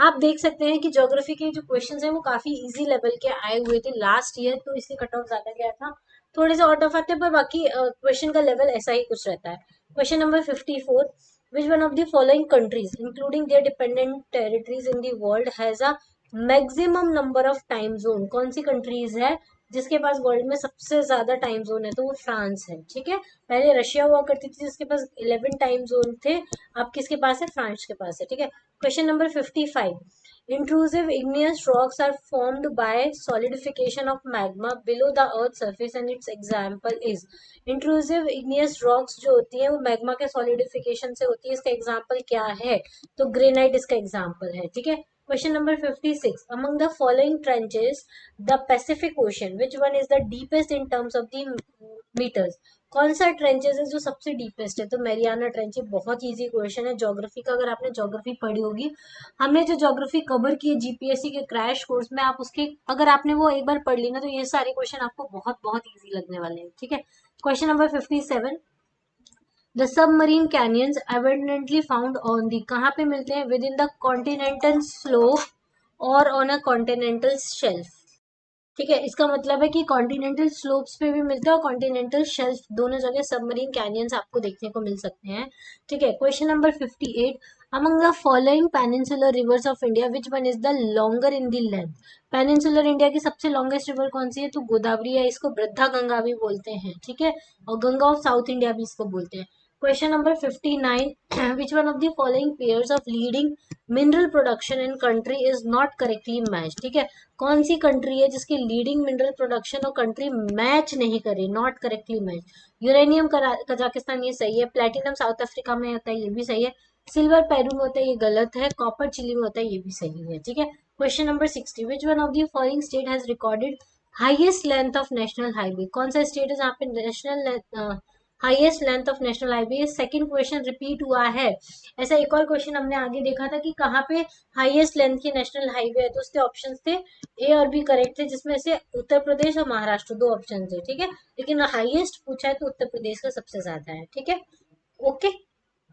Speaker 1: आप देख सकते हैं कि ज्योग्राफी के जो क्वेश्चंस हैं वो काफी इजी लेवल के आए हुए थे लास्ट ईयर, तो इससे कट ऑफ ज्यादा गया था, थोड़े से आउट ऑफ आते हैं, पर बाकी क्वेश्चन का लेवल ऐसा ही कुछ रहता है। Question number 54, which one of the following countries including their dependent territories in the world has a maximum number of time zone? कौन सी कंट्रीज है जिसके पास वर्ल्ड में सबसे ज्यादा टाइम जोन है, तो वो फ्रांस है। ठीक है, पहले रशिया हुआ करती थी जिसके पास 11 टाइम जोन थे, अब किसके पास है, फ्रांस के पास है। ठीक है, question number 55, intrusive igneous rocks are formed by solidification of magma below the earth surface and its example is। intrusive igneous rocks जो होती है वो मैग्मा के सॉलिडिफिकेशन से होती है, इसका एग्जाम्पल क्या है, तो ग्रेनाइट इसका एग्जाम्पल है। ठीक है, question number 56, among the following trenches the Pacific Ocean, which one is the deepest in terms of the meters? कौन सा ट्रेंचेस है जो सबसे डीपेस्ट है, तो मैरियाना ट्रेंच। बहुत इजी क्वेश्चन है ज्योग्राफी का, अगर आपने ज्योग्राफी पढ़ी होगी, हमने जो ज्योग्राफी कवर की है जीपीएससी के क्रैश कोर्स में, आप उसके अगर आपने वो एक बार पढ़ ली ना, तो ये सारे क्वेश्चन आपको बहुत बहुत इजी लगने वाले हैं। ठीक है, question number 57, the submarine canyons abundantly found on the, कहाँ पे मिलते हैं? With in the continental slope और ऑन अ कॉन्टिनेंटल शेल्फ। ठीक है, इसका मतलब है कि कॉन्टिनेंटल स्लोप्स पे भी मिलता है और कॉन्टिनेंटल शेल्फ, दोनों जगह सबमरीन कैनियंस आपको देखने को मिल सकते हैं। ठीक है, question number 58, among the following peninsular reverse of India which one is the longer in the length? Peninsular India की सबसे लॉन्गेस्ट रिवर कौन सी है? तो गोदावरी है, इसको वृद्धा गंगा भी बोलते हैं। ठीक है, और गंगा ऑफ साउथ इंडिया भी इसको बोलते हैं। Question number 59, which one of the following pairs of leading mineral production in country is not correctly match? ठीक है, कौन सी कंट्री है जिसकी लीडिंग मिनरल प्रोडक्शन और कंट्री मैच नहीं करे, not correctly match? Uranium Kazakhstan, ये सही है। प्लेटिनम साउथ अफ्रीका में होता है, ये भी सही है। सिल्वर पेरू में होता है, ये गलत है। कॉपर चिली में होता है, ये भी सही है। ठीक है, question number 60, which one of the following state has recorded highest length of national highway? कौन सा स्टेट है जहाँ पे national highest length of national highway? Second question repeat हुआ है। ऐसा एक और क्वेश्चन हमने आगे देखा था कि कहाँ पे हाईएस्ट लेंथ की नेशनल हाईवे है, तो उसके ऑप्शंस थे ए और बी करेक्ट थे, जिसमें से उत्तर प्रदेश और महाराष्ट्र दो ऑप्शन थे। ठीक है, लेकिन हाईएस्ट पूछा है तो उत्तर प्रदेश का सबसे ज्यादा है। ठीक है, okay.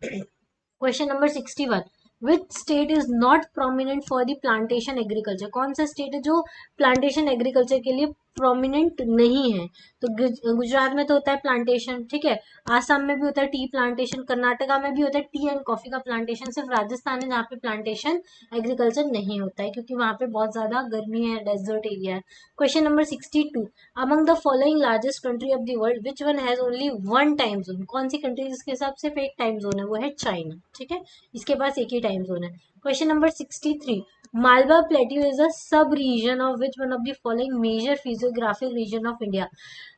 Speaker 1: Question number 61, which state is not prominent for the plantation agriculture? कौन सा स्टेट है जो प्लांटेशन एग्रीकल्चर के लिए प्रोमिनेंट नहीं है? तो गुजरात में तो होता है प्लांटेशन। ठीक है, आसाम में भी होता है टी प्लांटेशन, कर्नाटका में भी होता है टी एंड कॉफी का प्लांटेशन। सिर्फ राजस्थान है जहाँ पे प्लांटेशन एग्रीकल्चर नहीं होता है, क्योंकि वहाँ पे बहुत ज्यादा गर्मी है, डेजर्ट एरिया है। Question number 62, among the following largest country of the world which one has only one time zone? कौन सी कंट्री जिसके हिसाब से एक टाइम जोन है? वो है चाइना। ठीक है, इसके पास एक ही टाइम जोन है। Question number 63, Malwa plateau is a sub region of which one of the following major physiographic region of India?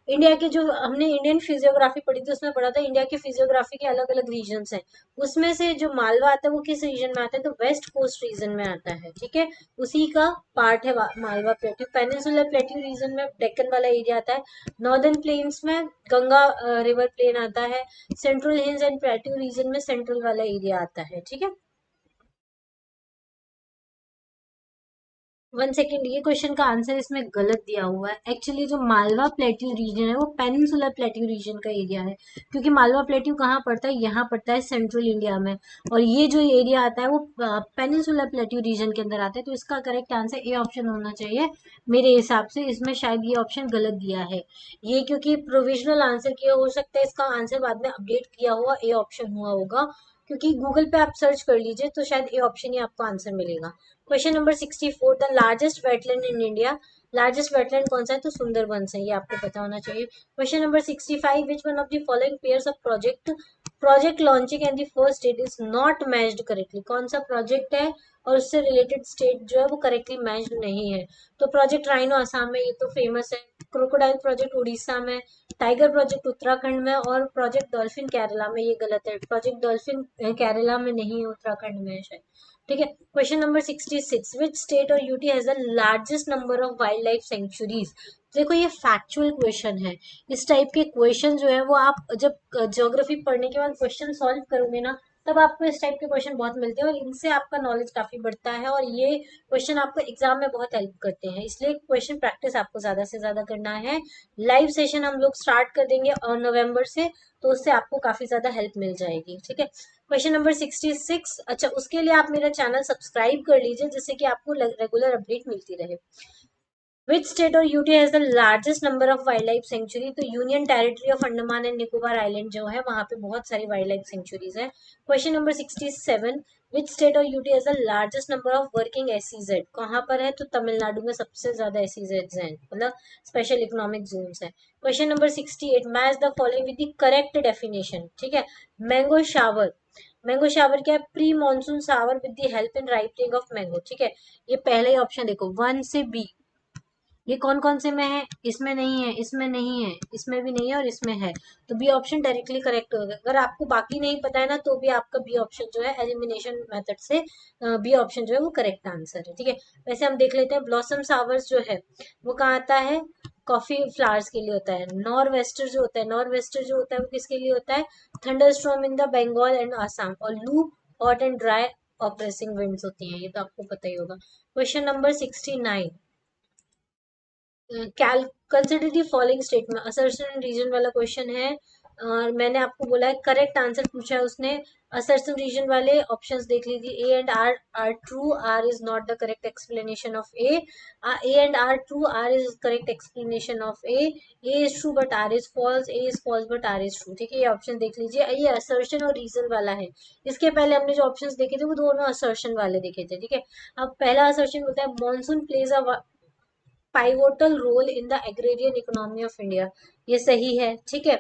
Speaker 1: India के जो हमने इंडियन फिजियोग्राफी पढ़ी थी उसमें पढ़ा था इंडिया की फिजियोग्राफी के अलग अलग रीजन्स हैं। उसमें से जो मालवा आता है वो किस रीजन में आता है? तो वेस्ट कोस्ट रीजन में आता है। ठीक है, उसी का पार्ट है Malwa plateau. Peninsular plateau region में डेक्कन वाला एरिया आता है। नॉर्दर्न प्लेन्स में गंगा रिवर प्लेन आता है। Central hills and plateau region में सेंट्रल वाला एरिया आता है। ठीक है, 1 सेकेंड, ये क्वेश्चन का आंसर इसमें गलत दिया हुआ है। एक्चुअली जो मालवा प्लेट्यू रीजन है वो पेनिनसुलर प्लेट्यू रीजन का एरिया है, क्योंकि मालवा प्लेट्यू कहाँ पड़ता है? यहाँ पड़ता है सेंट्रल इंडिया में, और ये जो एरिया आता है वो पेनिनसुलर प्लेट्यू रीजन के अंदर आता है। तो इसका करेक्ट आंसर ए ऑप्शन होना चाहिए मेरे हिसाब से। इसमें शायद ये ऑप्शन गलत दिया है, ये क्योंकि प्रोविजनल आंसर किया, हो सकता है इसका आंसर बाद में अपडेट किया हुआ ए ऑप्शन हुआ होगा, क्योंकि गूगल पे आप सर्च कर लीजिए तो शायद ए ऑप्शन ही आपको आंसर मिलेगा। Question number 64, the largest wetland in India? Largest wetland कौन सा है? तो सुंदरबन है, ये आपको पता होना चाहिए। Question number 65, which one of the following pairs of project launching and the first state is not matched correctly? कौन सा प्रोजेक्ट है और उससे रिलेटेड स्टेट जो है वो करेक्टली मैच्ड नहीं है? तो प्रोजेक्ट राइनो असम में, ये तो फेमस है। क्रोकोडाइल प्रोजेक्ट उड़ीसा में, टाइगर प्रोजेक्ट उत्तराखंड में, और प्रोजेक्ट डॉल्फिन केरला में। ये गलत है, प्रोजेक्ट डॉल्फिन केरला में नहीं है, उत्तराखंड में है शायद। ठीक है, question number 66, which state or UT has the largest number of wildlife centuries? देखो ये फैक्चुअल क्वेश्चन है। इस टाइप के क्वेश्चन जो है वो आप जब ज्योग्राफी पढ़ने के बाद क्वेश्चन सॉल्व करोगे ना, तब आपको इस टाइप के क्वेश्चन बहुत मिलते हैं और इनसे आपका नॉलेज काफी बढ़ता है, और ये क्वेश्चन आपको एग्जाम में बहुत हेल्प करते हैं। इसलिए क्वेश्चन प्रैक्टिस आपको ज्यादा से ज्यादा करना है। लाइव सेशन हम लोग स्टार्ट कर देंगे और नवंबर से, तो उससे आपको काफी ज्यादा हेल्प मिल जाएगी। ठीक है, क्वेश्चन नंबर 66, अच्छा उसके लिए आप मेरा चैनल सब्सक्राइब कर लीजिए, जिससे कि आपको रेगुलर अपडेट मिलती रहे। Which state or UT has the largest number of wild life sanctuary? तो union territory of Andaman and Nicobar island जो है वहां पे बहुत सारी वाइल्ड लाइफ सेंचुरीज है। Question number 67, which state or UT has the largest number of working SEZ? कहाँ पर है? तो तमिलनाडु में सबसे ज्यादा एसईजेड हैं, मतलब स्पेशल इकोनॉमिक जोन्स है। Question number 68, match the following with the correct definition. ठीक है, मैंगो शावर, मैंगो शावर क्या है? Pre monsoon shower with the help in ripening of mango. ठीक है, ये पहले ही ऑप्शन देखो 1 से बी, ये कौन कौन से में है? इसमें नहीं है, इसमें नहीं है, इसमें भी नहीं है, और इसमें है। तो बी ऑप्शन डायरेक्टली करेक्ट होगा। अगर आपको बाकी नहीं पता है ना, तो भी आपका बी ऑप्शन जो है एलिमिनेशन मेथड से बी ऑप्शन जो है वो करेक्ट आंसर है। ठीक है, वैसे हम देख लेते हैं ब्लॉसम सावर्स जो है वो कहाँ आता है? कॉफी फ्लावर्स के लिए होता है। नॉर वेस्टर जो होता है, नॉर वेस्टर जो होता है वो किसके लिए होता है? Thunderstorm in the Bengal and Assam. और लू hot and dry oppressing winds होती हैं, ये तो आपको पता ही होगा। Question number 69, consider the following statement, assertion reason वाला क्वेश्चन है। और मैंने आपको बोला है करेक्ट आंसर पूछा है उसने। असर्शन रीजन वाले ऑप्शंस देख लीजिए, A and R are true, R is not the correct explanation of A and R true, R is correct explanation of A is true but R is false, A is false but R is true. ठीक है, ये option देख लीजिए, ये assertion और reason वाला है। इसके पहले हमने जो ऑप्शंस देखे थे वो दोनों असर्शन वाले देखे थे। ठीक है, अब पहला असर्शन होता है monsoon plays a pivotal role in the agrarian economy of India, ये सही है। ठीक है,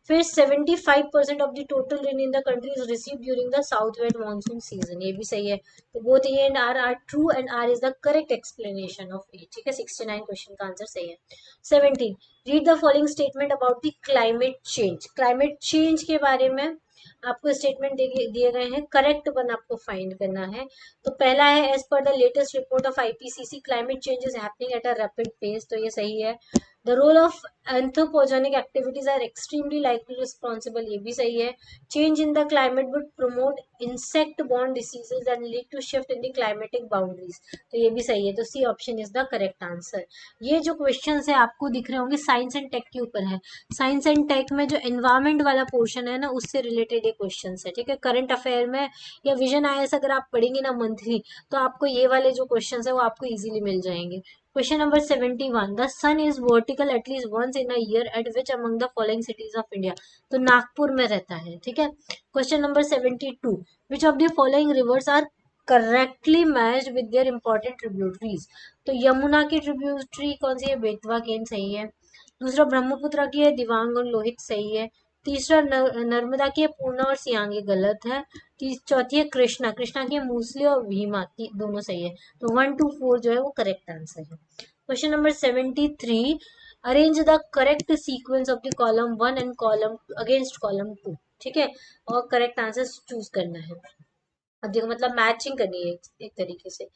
Speaker 1: फिर 75% of the total rain in the country is receive during the south west monsoon season, ये भी सही है। तो both A and R true and R is the correct explanation of A. ठीक है, 69 क्वेश्चन का आंसर सही है। 17, read the following statement about the climate change. Climate change के बारे में आपको स्टेटमेंट दिए गए हैं, करेक्ट वन आपको फाइंड करना है। तो पहला है as per the latest report of IPCC climate change is happening at a rapid pace, तो ये सही है। The role of anthropogenic activities are extremely likely responsible, ये भी सही है। Change in the climate would promote insect borne diseases and lead to shift in the climatic boundaries, तो ये भी सही है। तो C option is the correct answer. ये जो क्वेश्चन है आपको दिख रहे होंगे साइंस एंड टेक के ऊपर है। साइंस एंड टेक में जो एनवायरमेंट वाला पोर्शन है ना, उससे रिलेटेड ये क्वेश्चन है। ठीक है, करंट अफेयर में या विजन आईएएस अगर आप पढ़ेंगे ना मंथली, तो आपको ये वाले जो क्वेश्चन है वो आपको इजीली मिल जाएंगे। Question number 71, the sun is vertical at least once in a year at which among the following cities of India, तो नागपुर में रहता है। ठीक है, question number 72, which of the following rivers are correctly matched with their important tributaries, तो यमुना की tributary कौन सी है, बेतवा केन, सही है। दूसरा ब्रह्मपुत्र की है दिवांग और लोहित, सही है। तीसरा नर्मदा की है पूर्णा और सियांग, ये गलत है। चौथी है कृष्णा, कृष्णा की है मूसली और भीमा, दोनों सही है। तो 1 to 4 जो है वो करेक्ट आंसर है। Question number 73, arrange the correct sequence of the column 1 and column against column 2। ठीक है, और करेक्ट आंसर चूज करना है। अब देखो मतलब मैचिंग करनी है एक तरीके से।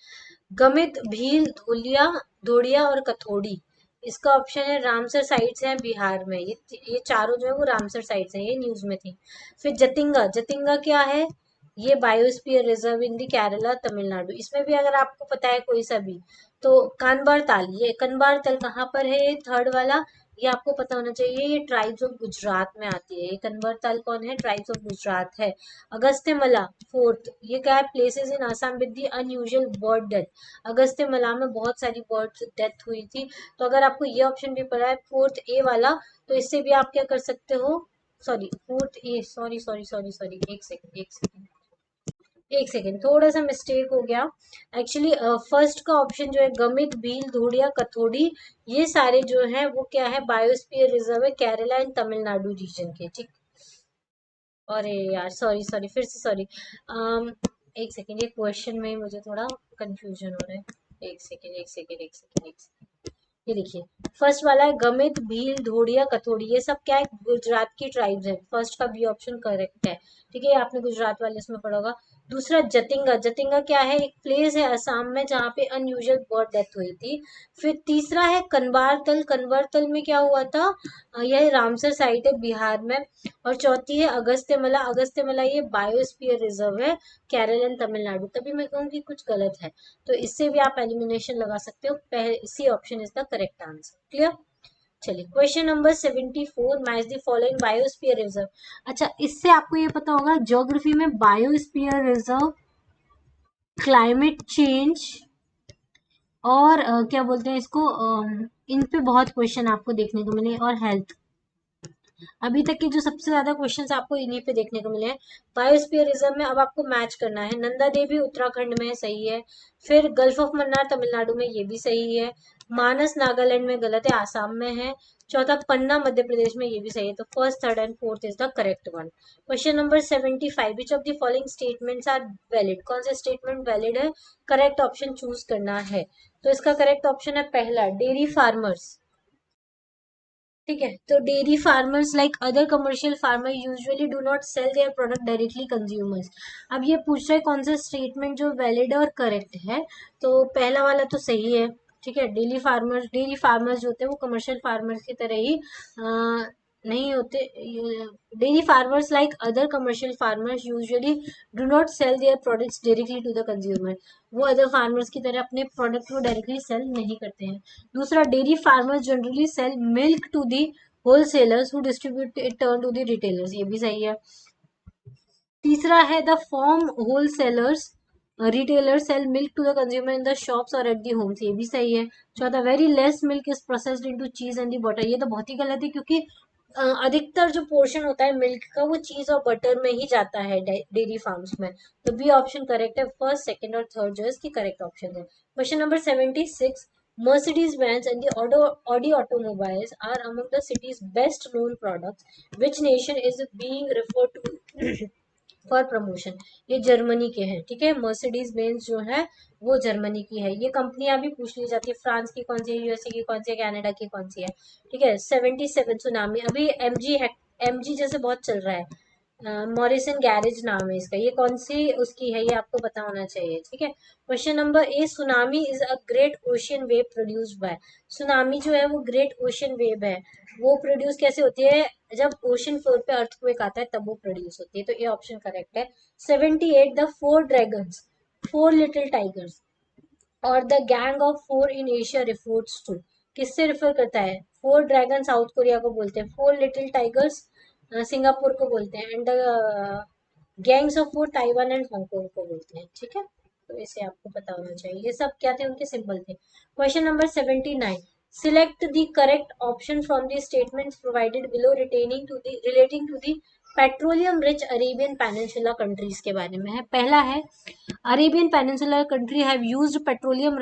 Speaker 1: गमित, भील, धुलिया, धोड़िया और कथोड़ी, इसका ऑप्शन है रामसर साइट्स है बिहार में, ये चारों जो है वो रामसर साइट्स हैं, ये न्यूज में थी। फिर जतिंगा, जतिंगा क्या है, ये बायोस्फीयर रिजर्व इन दी केरला तमिलनाडु, इसमें भी अगर आपको पता है कोई सा भी। तो कानबार ताल, ये कनबार तल कहाँ पर है, ये थर्ड वाला, ये आपको पता होना चाहिए, ये ट्राइब्स ऑफ गुजरात में आती है। ये कनबर ताल कौन है, ट्राइब्स ऑफ गुजरात है। अगस्त्यमला फोर्थ, ये क्या है, places in Assam with the unusual bird death, Agasthyamala में बहुत सारी बर्ड डेथ हुई थी। तो अगर आपको ये ऑप्शन भी पता है फोर्थ ए वाला, तो इससे भी आप क्या कर सकते हो, सॉरी फोर्थ ए, सॉरी सॉरी सॉरी सॉरी, एक सेकंड एक सेकंड एक सेकेंड, थोड़ा सा मिस्टेक हो गया। एक्चुअली फर्स्ट का ऑप्शन जो है गमित, भील, धोड़िया, कथोड़ी, ये सारे जो है वो क्या है, बायोस्फीयर रिजर्व है केरला एंड तमिलनाडु रीजन के। ठीक, अरे यार सॉरी सॉरी, फिर से सॉरी। एक सेकेंड, ये क्वेश्चन में मुझे थोड़ा कंफ्यूजन हो रहा है। एक सेकेंड एक सेकेंड एक सेकेंड एक सेकेंड, ये देखिए फर्स्ट वाला है गमित, भील, धोड़िया, कथोड़ी, ये सब क्या है, गुजरात की ट्राइब्स है। फर्स्ट का बी ऑप्शन करेक्ट है। ठीक है, आपने गुजरात वाले इसमें पढ़ा होगा। दूसरा जतिंगा, जतिंगा क्या है, एक प्लेस है असम में जहाँ पे अनयूजुअल बर्ड डेथ हुई थी। फिर तीसरा है कनबार तल, कनबार तल में क्या हुआ था, यह रामसर साइट है बिहार में। और चौथी है अगस्त्यमला, अगस्त्यमला ये बायोस्फीयर रिजर्व है केरल एंड तमिलनाडु, तभी मैं कहूँगी कुछ गलत है। तो इससे भी आप एलिमिनेशन लगा सकते हो, C option is the correct answer. Clear, चलिए question number 74, match the following biosphere reserve. अच्छा, इससे आपको ये पता होगा ज्योग्राफी में बायोस्फीयर रिजर्व, क्लाइमेट चेंज और क्या बोलते हैं इसको, इन पे बहुत क्वेश्चन आपको देखने को मिले, और हेल्थ। अभी तक के जो सबसे ज्यादा क्वेश्चंस आपको इन्हीं पे देखने को मिले हैं। बायोस्फीयर रिजर्व में अब आपको मैच करना है, नंदा देवी उत्तराखंड में सही है। फिर गल्फ ऑफ मन्नार तमिलनाडु में, ये भी सही है। मानस नागालैंड में गलत है, आसाम में है। चौथा पन्ना मध्य प्रदेश में, ये भी सही है। तो first, third and fourth is the correct one. Question number 75, which of the following statements are valid, कौन से स्टेटमेंट वैलिड है, करेक्ट ऑप्शन चूज करना है। तो इसका करेक्ट ऑप्शन है पहला, डेयरी फार्मर्स। ठीक है, तो dairy farmers like other commercial farmer usually do not sell their product directly consumers. अब ये पूछ रहा है कौन सा स्टेटमेंट जो वैलिड और करेक्ट है, तो पहला वाला तो सही है। ठीक है, डेयरी फार्मर्स जो होते हैं वो कमर्शियल फार्मर्स की तरह ही नहीं होते। Dairy farmers like other commercial farmers usually do not sell their products directly to the consumer, वो अदर फार्मर्स की तरह अपने प्रोडक्ट को डायरेक्टली सेल नहीं करते हैं। दूसरा, dairy farmers generally sell milk to the wholesalers who distribute it turn to the retailers, ये भी सही है। तीसरा है the form wholesalers retailer sell milk to the consumer in the shops और एट दी होम्स, ये भी सही है। चौथा very less milk is processed into cheese and the butter, ये तो बहुत ही गलत है क्योंकि अधिकतर जो पोर्शन होता है मिल्क का वो चीज और बटर में ही जाता है डेयरी फार्म्स में। तो बी ऑप्शन करेक्ट है, फर्स्ट सेकंड और थर्ड जो है इसकी करेक्ट ऑप्शन है। Question number 76, Mercedes Benz and the Audi automobiles are among the city's best known products. Which nation is being referred to for promotion? ये Germany के हैं, ठीक है। मर्सिडीज बेंज जो है वो जर्मनी की है। ये कंपनियां भी पूछ ली जाती है, फ्रांस की कौन सी है, यूएसए की कौन सी है, कनाडा की कौन सी है, ठीक है। 77 सुनामी, अभी एमजी जैसे बहुत चल रहा है, मॉरिसन गैरेज नाम है इसका, ये कौन सी उसकी है ये आपको पता होना चाहिए, ठीक है। Question number A, tsunami is a great ocean wave produced by, tsunami जो है वो ग्रेट ओशियन वेव है, वो प्रोड्यूस कैसे होती है, जब ओशन फ्लोर पे अर्थक्वेक आता है तब वो प्रोड्यूस होती है, तो ये ऑप्शन करेक्ट है। 78, the four dragons, four little tigers और the gang of four in Asia refers to, किससे रिफर करता है? फोर ड्रैगन साउथ कोरिया को बोलते हैं, फोर लिटिल टाइगर्स सिंगापुर को बोलते हैं, and gangs of four Taiwan and Hong Kong को बोलते हैं, ठीक है। तो इसे आपको पता होना चाहिए, ये सब क्या थे, उनके सिंबल थे। Question number 79, select the correct option from the statements provided below retaining to the relating to the petroleum rich Arabian peninsula countries के बारे में है। पहला है Arabian Peninsula country have used petroleum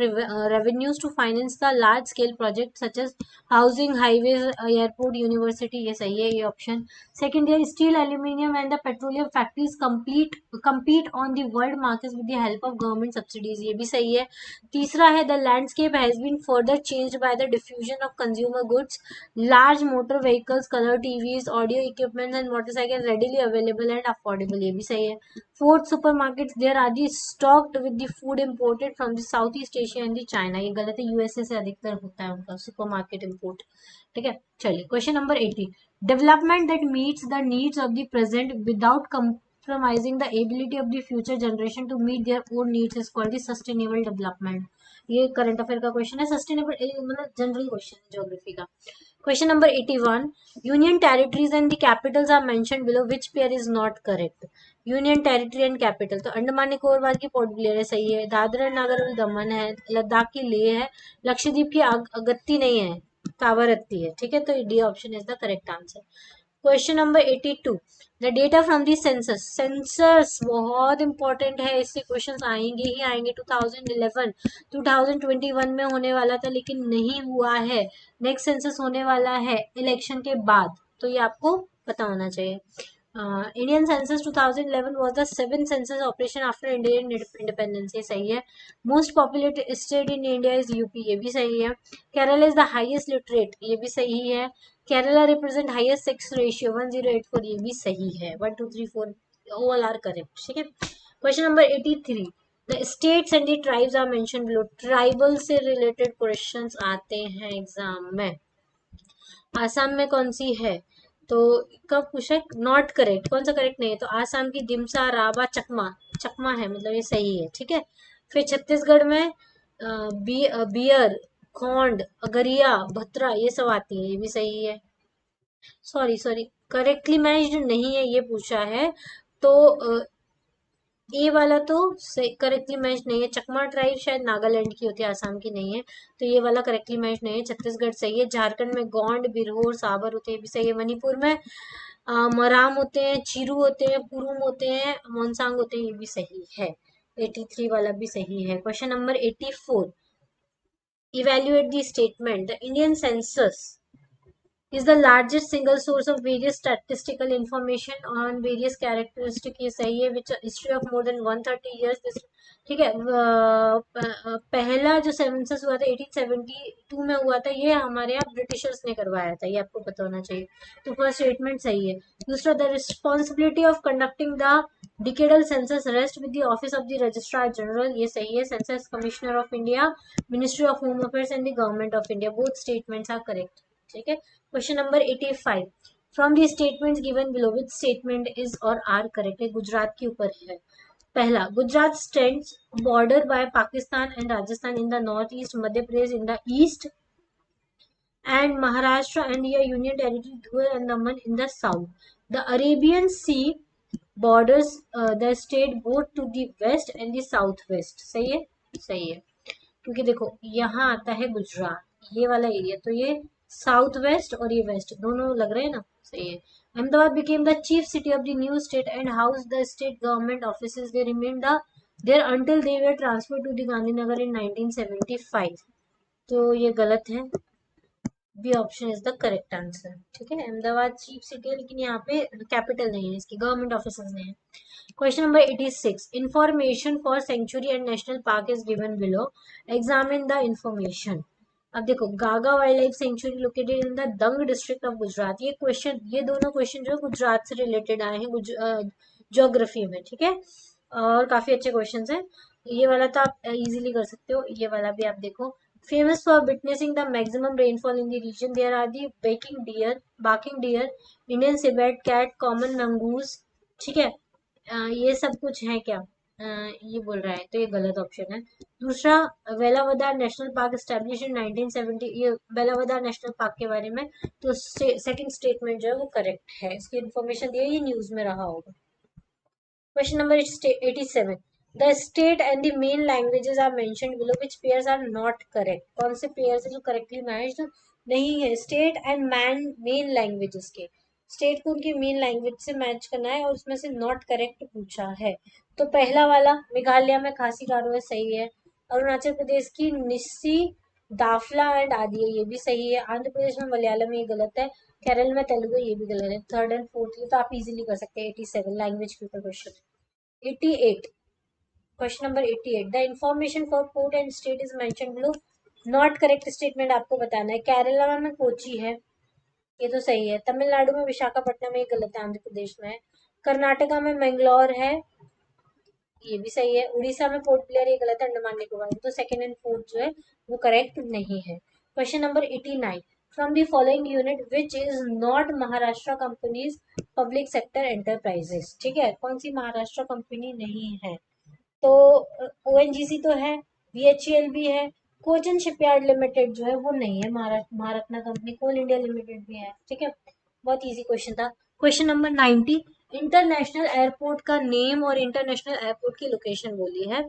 Speaker 1: revenues to finance the large scale projects such as housing, highways, airport, university, ये सही है ये ऑप्शन। Second है steel, aluminium and the petroleum factories compete on the world markets with the help of government subsidies, ये भी सही है। तीसरा है the landscape has been further changed by the diffusion of consumer goods, large motor vehicles, color TVs, audio equipment and motorcycles readily available and affordable, ये भी सही है। Fourth, supermarkets there are the stocked with the food imported from the Southeast Asia and the China, ये गलत है, USA से अधिकतर होता है उनका सुपरमार्केट इंपोर्ट, ठीक है। चलिए question number 80, development that meets the needs of the present without compromising the ability of the future generation to meet their own needs is called the sustainable development, ये current affair का question है। Sustainable मतलब general question है geography का। Question number 81, union territories and the capitals are mentioned below, which pair is not correct? Union territory and capital, तो अंडमान निकोबार की port Blair है, सही है। दादरा एंड नगर दमन है, लद्दाख की लेह है, लक्षद्वीप की अगत्ती नहीं है, कावारत्ती है, ठीक है। तो D option is the correct answer. Question number 82, the data from the census, census बहुत इंपॉर्टेंट है, इससे क्वेश्चंस आएंगे ही आएंगे। 2011 2021 में होने वाला था लेकिन नहीं हुआ है, नेक्स्ट सेंसस होने वाला है इलेक्शन के बाद, तो ये आपको पता होना चाहिए। Indian census 2011 was the seventh census operation after Indian independence, ये सही है। Most populated state in India is UP, ये भी सही है। Kerala is the highest literate, ये भी सही है। Kerala represent highest sex ratio 1084, ये भी सही है। 1 2 3 4 ऑल आर करेक्ट, ठीक है। Question number 83, the states and the tribes are mention below, tribal से रिलेटेड क्वेश्चंस आते हैं एग्जाम में। आसाम में कौन सी है, तो कब पूछा है, नॉट करेक्ट, कौन सा करेक्ट नहीं है, तो आसाम की दिमसा, राभा, चकमा, चकमा है, मतलब ये सही है, ठीक है। फिर छत्तीसगढ़ में बियर, खोंड, अगरिया, भत्रा, ये सब आती है, ये भी सही है। सॉरी सॉरी, करेक्टली मैच्ड नहीं है ये पूछा है, तो ए वाला तो करेक्टली मैच नहीं है। चकमा ट्राइब शायद नागालैंड की होती है, आसाम की नहीं है, तो ये वाला करेक्टली मैच नहीं है। छत्तीसगढ़ सही है। झारखंड में गोंड, बिरहोर, साबर होते हैं, भी सही है। मणिपुर में मराम होते हैं, चिरू होते हैं, पुरुम होते हैं, मोनसांग होते हैं, ये भी सही है। 83 वाला भी सही है। Question number 84, evaluate the statement, the Indian census is the largest single source of various statistical information on various characteristics, ये सही है। which history of more than 130 years this, ठीक है। पहला जो सेंसस हुआ था 1872 में हुआ था, ये हमारे यहाँ ब्रिटिशर्स ने करवाया था, ये आपको पता होना चाहिए। तो फर्स्ट स्टेटमेंट सही है। दूसरा, the responsibility of conducting the decadal census rest with the office of the registrar general, ये सही है। Census commissioner of India, ministry of home affairs and the government of India, both statements are correct, ठीक है। Question number 85, from the statements given below which statement is और are correct है? गुजरात के ऊपर है। पहला, Gujarat stands border by Pakistan and Rajasthan in the north east, Madhya Pradesh in the east and Maharashtra and your union territory Dual Andaman in the south. The Arabian Sea borders the state both to the west and the southwest. सही है, सही है, क्योंकि देखो यहाँ आता है गुजरात, ये वाला एरिया, तो ये साउथ वेस्ट और ये वेस्ट दोनों लग रहे हैं ना, सही है. Ahmedabad became the chief city of the new state and housed the state government offices. They remained there until they were transferred to the Gandhinagar in 1975. तो ये गलत है, B option is the correct answer. ठीक है, Ahmedabad chief city है लेकिन यहाँ पे कैपिटल नहीं है, इसकी गवर्नमेंट ऑफिसेज नहीं है. Question number 86. Information for sanctuary and national park is given below. Examine the information. अब देखो, Gaga wild life sanctuary located in the Dang district of Gujarat. ये क्वेश्चन, ये दोनों क्वेश्चन जो है गुजरात से रिलेटेड आए हैं ज्योग्राफी में. ठीक है, और काफी अच्छे क्वेश्चन हैं. ये वाला तो आप इजीली कर सकते हो, ये वाला भी आप देखो. Famous for witnessing the maximum rainfall in the region, there are the barking deer, Indian civet cat, common mongoose. ठीक है, ये सब कुछ है क्या, ये बोल रहा है, तो ये गलत ऑप्शन है. दूसरा, Velavadar national park establish in 1970. ये वेलावदार नेशनल पार्क के बारे में, तो सेकंड स्टेटमेंट जो है वो करेक्ट है. इसकी इन्फॉर्मेशन दी है, ये न्यूज में रहा होगा. Question number 87. The state and the main languages are mentioned below. Which pairs are not correct? कौन से pairs है जो correctly matched नहीं है? State and main languages के, स्टेट को उनकी मेन लैंग्वेज से मैच करना है और उसमें से नॉट करेक्ट पूछा है. तो पहला वाला, मेघालय में खासी गारो है, सही है. अरुणाचल प्रदेश की निस्सी दाफला एंड आदि है, ये भी सही है. आंध्र प्रदेश में मलयालम, ये गलत है. केरल में तेलुगु, ये भी गलत है. थर्ड एंड फोर्थ तो आप इजीली कर सकते हैं. 87 लैंग्वेज के ऊपर question. 88. Question number 88. The information for port and state is mention below. Not correct statement आपको बताना है. केरला में कोची है, ये तो सही है. तमिलनाडु में विशाखापट्टनम, ये गलत है. आंध्र प्रदेश में है. कर्नाटका में मैंगलोर है, ये भी सही है. उड़ीसा में पोर्ट ब्लेयर, ये गलत है. अंडमान निकोबार, तो सेकंड एंड फोर्थ जो है वो करेक्ट नहीं है. Question number 89. From the following unit which is not Maharashtra companies public sector enterprises. ठीक है, कौन सी महाराष्ट्र कंपनी नहीं है? तो ओएनजीसी तो है, बीएचईएल भी है, कोचन शिपयार्ड लिमिटेड जो है वो नहीं है. महारत्ना कंपनी, कोल इंडिया लिमिटेड भी है. ठीक है, बहुत इजी क्वेश्चन था. Question number 90. इंटरनेशनल एयरपोर्ट का नेम और इंटरनेशनल एयरपोर्ट की लोकेशन बोली है,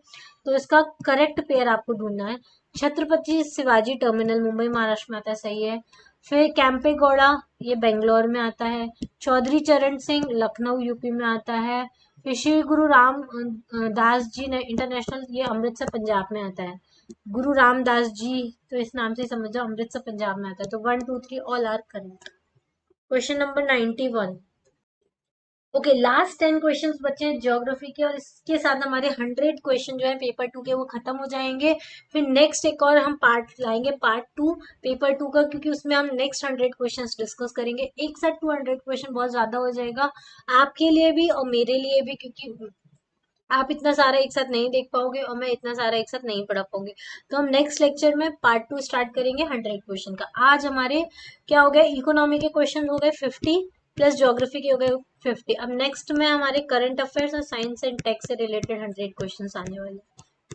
Speaker 1: तो इसका करेक्ट पेयर आपको ढूंढना है. छत्रपति शिवाजी टर्मिनल मुंबई महाराष्ट्र में आता है, सही है. फिर कैंपेगौड़ा, ये बेंगलोर में आता है. चौधरी चरण सिंह लखनऊ यूपी में आता है. फिर श्री गुरु राम दास जी ने इंटरनेशनल, ये अमृतसर पंजाब में आता है. गुरु रामदास जी, तो इस नाम से समझ जाओ, अमृतसर पंजाब में आता है. तो 1 2 3 all are correct. Question number 91. Okay, last 10 questions बचे हैं ज्योग्राफी के, और इसके साथ हमारे 100 क्वेश्चन जो है पेपर 2 के वो खत्म हो जाएंगे. फिर नेक्स्ट एक और हम पार्ट लाएंगे, पार्ट 2 पेपर 2 का, क्योंकि उसमें हम नेक्स्ट 100 क्वेश्चंस डिस्कस करेंगे. एक साथ 200 क्वेश्चन बहुत ज्यादा हो जाएगा आपके लिए भी और मेरे लिए भी, क्योंकि आप इतना सारा एक साथ नहीं देख पाओगे और मैं इतना सारा एक साथ नहीं पढ़ा पाऊंगी. तो हम नेक्स्ट लेक्चर में पार्ट 2 स्टार्ट करेंगे 100 क्वेश्चन का. आज हमारे क्या हो गए, इकोनॉमी के क्वेश्चन हो गए 50 प्लस ज्योग्राफी के हो गए 50. अब नेक्स्ट में हमारे करंट अफेयर्स और साइंस एंड टेक से रिलेटेड 100 क्वेश्चन आने वाले.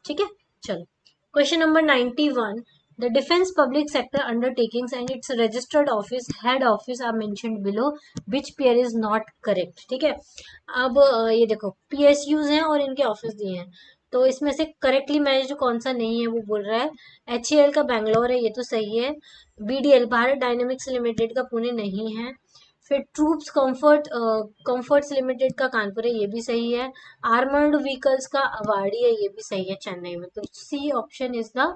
Speaker 1: ठीक है, चलो. Question number 91. The defense public sector undertakings and its registered office head office are mentioned below. Which pair is not correct? ठीक है, अब ये देखो PSUs हैं और इनके ऑफिस दिए हैं, तो इसमें से करेक्टली मैनेज्ड कौन सा नहीं है वो बोल रहा है. HAL का बैंगलोर है, ये तो सही है. BDL भारत डायनेमिक्स लिमिटेड का पुणे नहीं है. फिर ट्रूप्स कंफर्ट्स लिमिटेड का कानपुर है, ये भी सही है. आर्मर्ड व्हीकल्स का अवार्डी है, ये भी सही है चेन्नई में. तो C option is the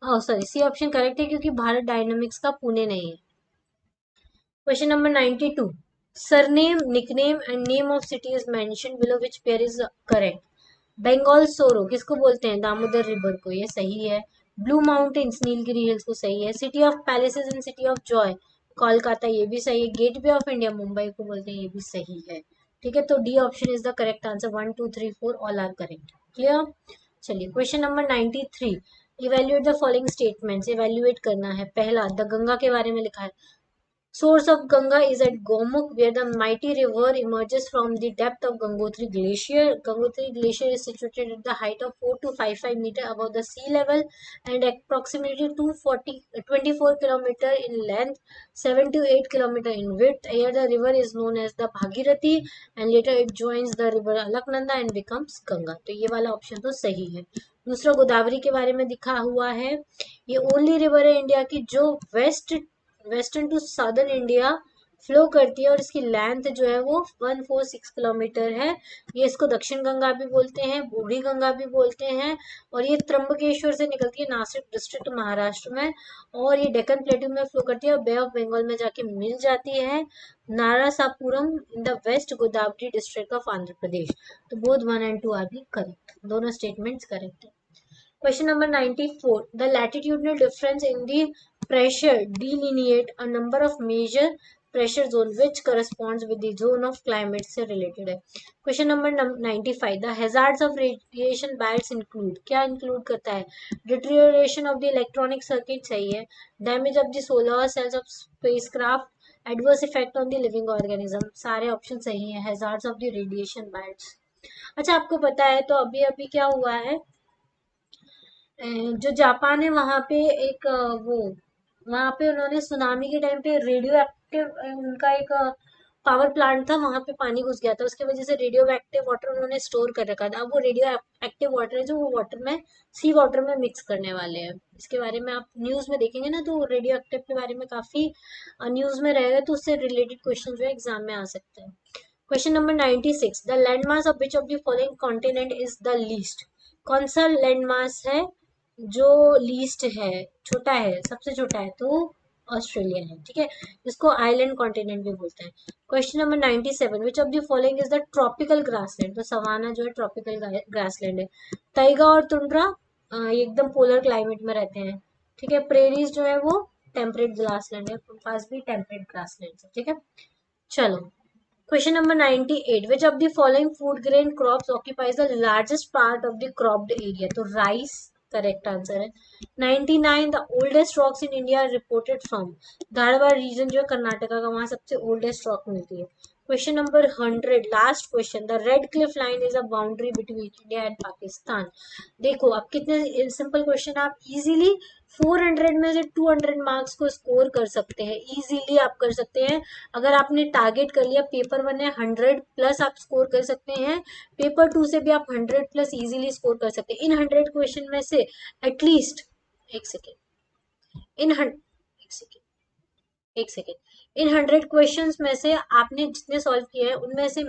Speaker 1: C option correct है, क्योंकि भारत डायनेमिक्स का पुणे नहीं है. Question number 92. Surname, nickname and name of city is mentioned below. Which pair is correct? Bengal sorrow किसको बोलते हैं? दामोदर रिवर को, ये सही है. ब्लू माउंटेन्स नीलगिरी हिल्स को, सही है. City of palaces and city of Joy Kolkata, ये भी सही है. गेटवे ऑफ इंडिया मुंबई को बोलते हैं, ये भी सही है. ठीक है, तो D option is the correct answer. 1 2 3 4 all are correct. Clear? चलिए, question number 93. Evaluate the following statements. Evaluate करना है. पहला, द गंगा के बारे में लिखा है. Source of Ganga is at Gomukh, where the mighty river emerges from the depth of Gangotri Glacier. Gangotri Glacier is situated at the height of 4 to 55 meters above the sea level and approximately 24 kilometers in length, 7 to 8 kilometers in width. Here the river is known as the Bhagirathi and later it joins the river Alaknanda and becomes Ganga. तो ये वाला option तो सही है. दूसरा गोदावरी के बारे में दिखा हुआ है. ये ओनली रिवर है इंडिया की जो western to southern India flow करती है और इसकी लेंथ जो है वो 146 किलोमीटर है. ये इसको दक्षिण गंगा भी बोलते हैं, बूढ़ी गंगा भी बोलते हैं और ये त्र्यंबकेश्वर से निकलती है नासिक डिस्ट्रिक्ट महाराष्ट्र में और ये डेक्कन प्लेटू में फ्लो करती है और बे ऑफ बंगाल में जाके मिल जाती है Narasapuram in the west Godavari district of Andhra Pradesh. तो बोथ 1 and 2 आर भी करेक्ट, दोनों स्टेटमेंट्स करेक्ट है. Question number 94. The latitudinal difference in the pressure delineate a number of major pressure zone which corresponds with the zone of climate से related है. Question number 95. The hazards of radiation belts include. क्या include करता है? Deterioration of the electronic circuit सही है. Damage of the solar cells of spacecraft. Adverse effect on the living organism. सारे option सही हैं. Hazards of the radiation belts. अच्छा आपको पता है तो अभी अभी क्या हुआ है, जो जापान है वहां पे एक वो वहां पे उन्होंने सुनामी के टाइम पे रेडियो एक्टिव उनका एक पावर प्लांट था, वहां पे पानी घुस गया था, उसकी वजह से रेडियो एक्टिव वाटर उन्होंने स्टोर कर रखा था. अब वो रेडियो एक्टिव वाटर है जो वो वाटर में सी वाटर में मिक्स करने वाले हैं. इसके बारे में आप न्यूज में देखेंगे ना तो रेडियो एक्टिव के बारे में काफी न्यूज में रहेगा, तो उससे रिलेटेड क्वेश्चन जो है एग्जाम में आ सकते हैं. Question number 96. The land mass of which of the following continent is the least. कौन सा लैंड मास है जो लीस्ट है, छोटा है, सबसे छोटा है, तो ऑस्ट्रेलिया है. ठीक है, जिसको आइलैंड कॉन्टिनेंट भी बोलते हैं. Question number 97. Which of the following is the tropical grassland. तो सवाना जो है ट्रॉपिकल ग्रासलैंड है. टाइगा और टुंड्रा एकदम पोलर क्लाइमेट में रहते हैं. ठीक है, प्रेरीज जो है वो टेम्परेट ग्रासलैंड है, पास भी टेम्परेट ग्रासलैंड है. ठीक है, चलो question number 98. Which of the following food grain crops occupies the largest part of the cropped area. तो राइस करेक्ट आंसर है. 99. The oldest rocks in India reported from. Dharwad region जो है कर्नाटका का, वहां सबसे ओल्डेस्ट रॉक मिलती है. Question number 100. Last question. The red Cliff line is a boundary between India and Pakistan. देखो अब कितने सिंपल क्वेश्चन, आप इजीली 400 में से 200 मार्क्स को स्कोर कर सकते हैं. इजीली आप कर सकते हैं अगर आपने टारगेट कर लिया. पेपर 1 है 100 प्लस आप स्कोर कर सकते हैं. पेपर 2 से भी आप 100 प्लस इजीली स्कोर कर सकते हैं. इन 100 क्वेश्चन में से एटलीस्ट एक सेकेंड एक सेकेंड इन 100 क्वेश्चंस में से आपने जितने सॉल्व किए हैं उनमें से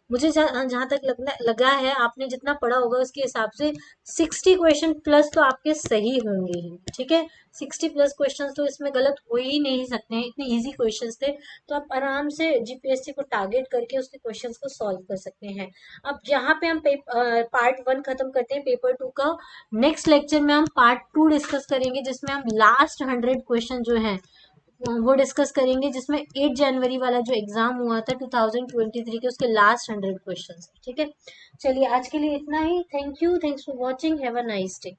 Speaker 1: मुझे जहां तक लगा है आपने जितना पढ़ा होगा उसके हिसाब से 60 क्वेश्चन प्लस तो आपके सही होंगे ही. ठीक है, 60 प्लस क्वेश्चंस तो इसमें गलत हो ही नहीं सकते हैं, इतने इजी क्वेश्चंस थे. तो आप आराम से जीपीएससी को टारगेट करके उसके क्वेश्चंस को सॉल्व कर सकते हैं. अब यहाँ पे हम पार्ट 1 खत्म करते हैं पेपर 2 का. नेक्स्ट लेक्चर में हम पार्ट 2 डिस्कस करेंगे जिसमें हम लास्ट 100 क्वेश्चन जो है वो डिस्कस करेंगे, जिसमें 8 जनवरी वाला जो एग्जाम हुआ था 2023 के उसके लास्ट 100 क्वेश्चंस. ठीक है, चलिए आज के लिए इतना ही. Thank you, thanks for watching, have a nice day.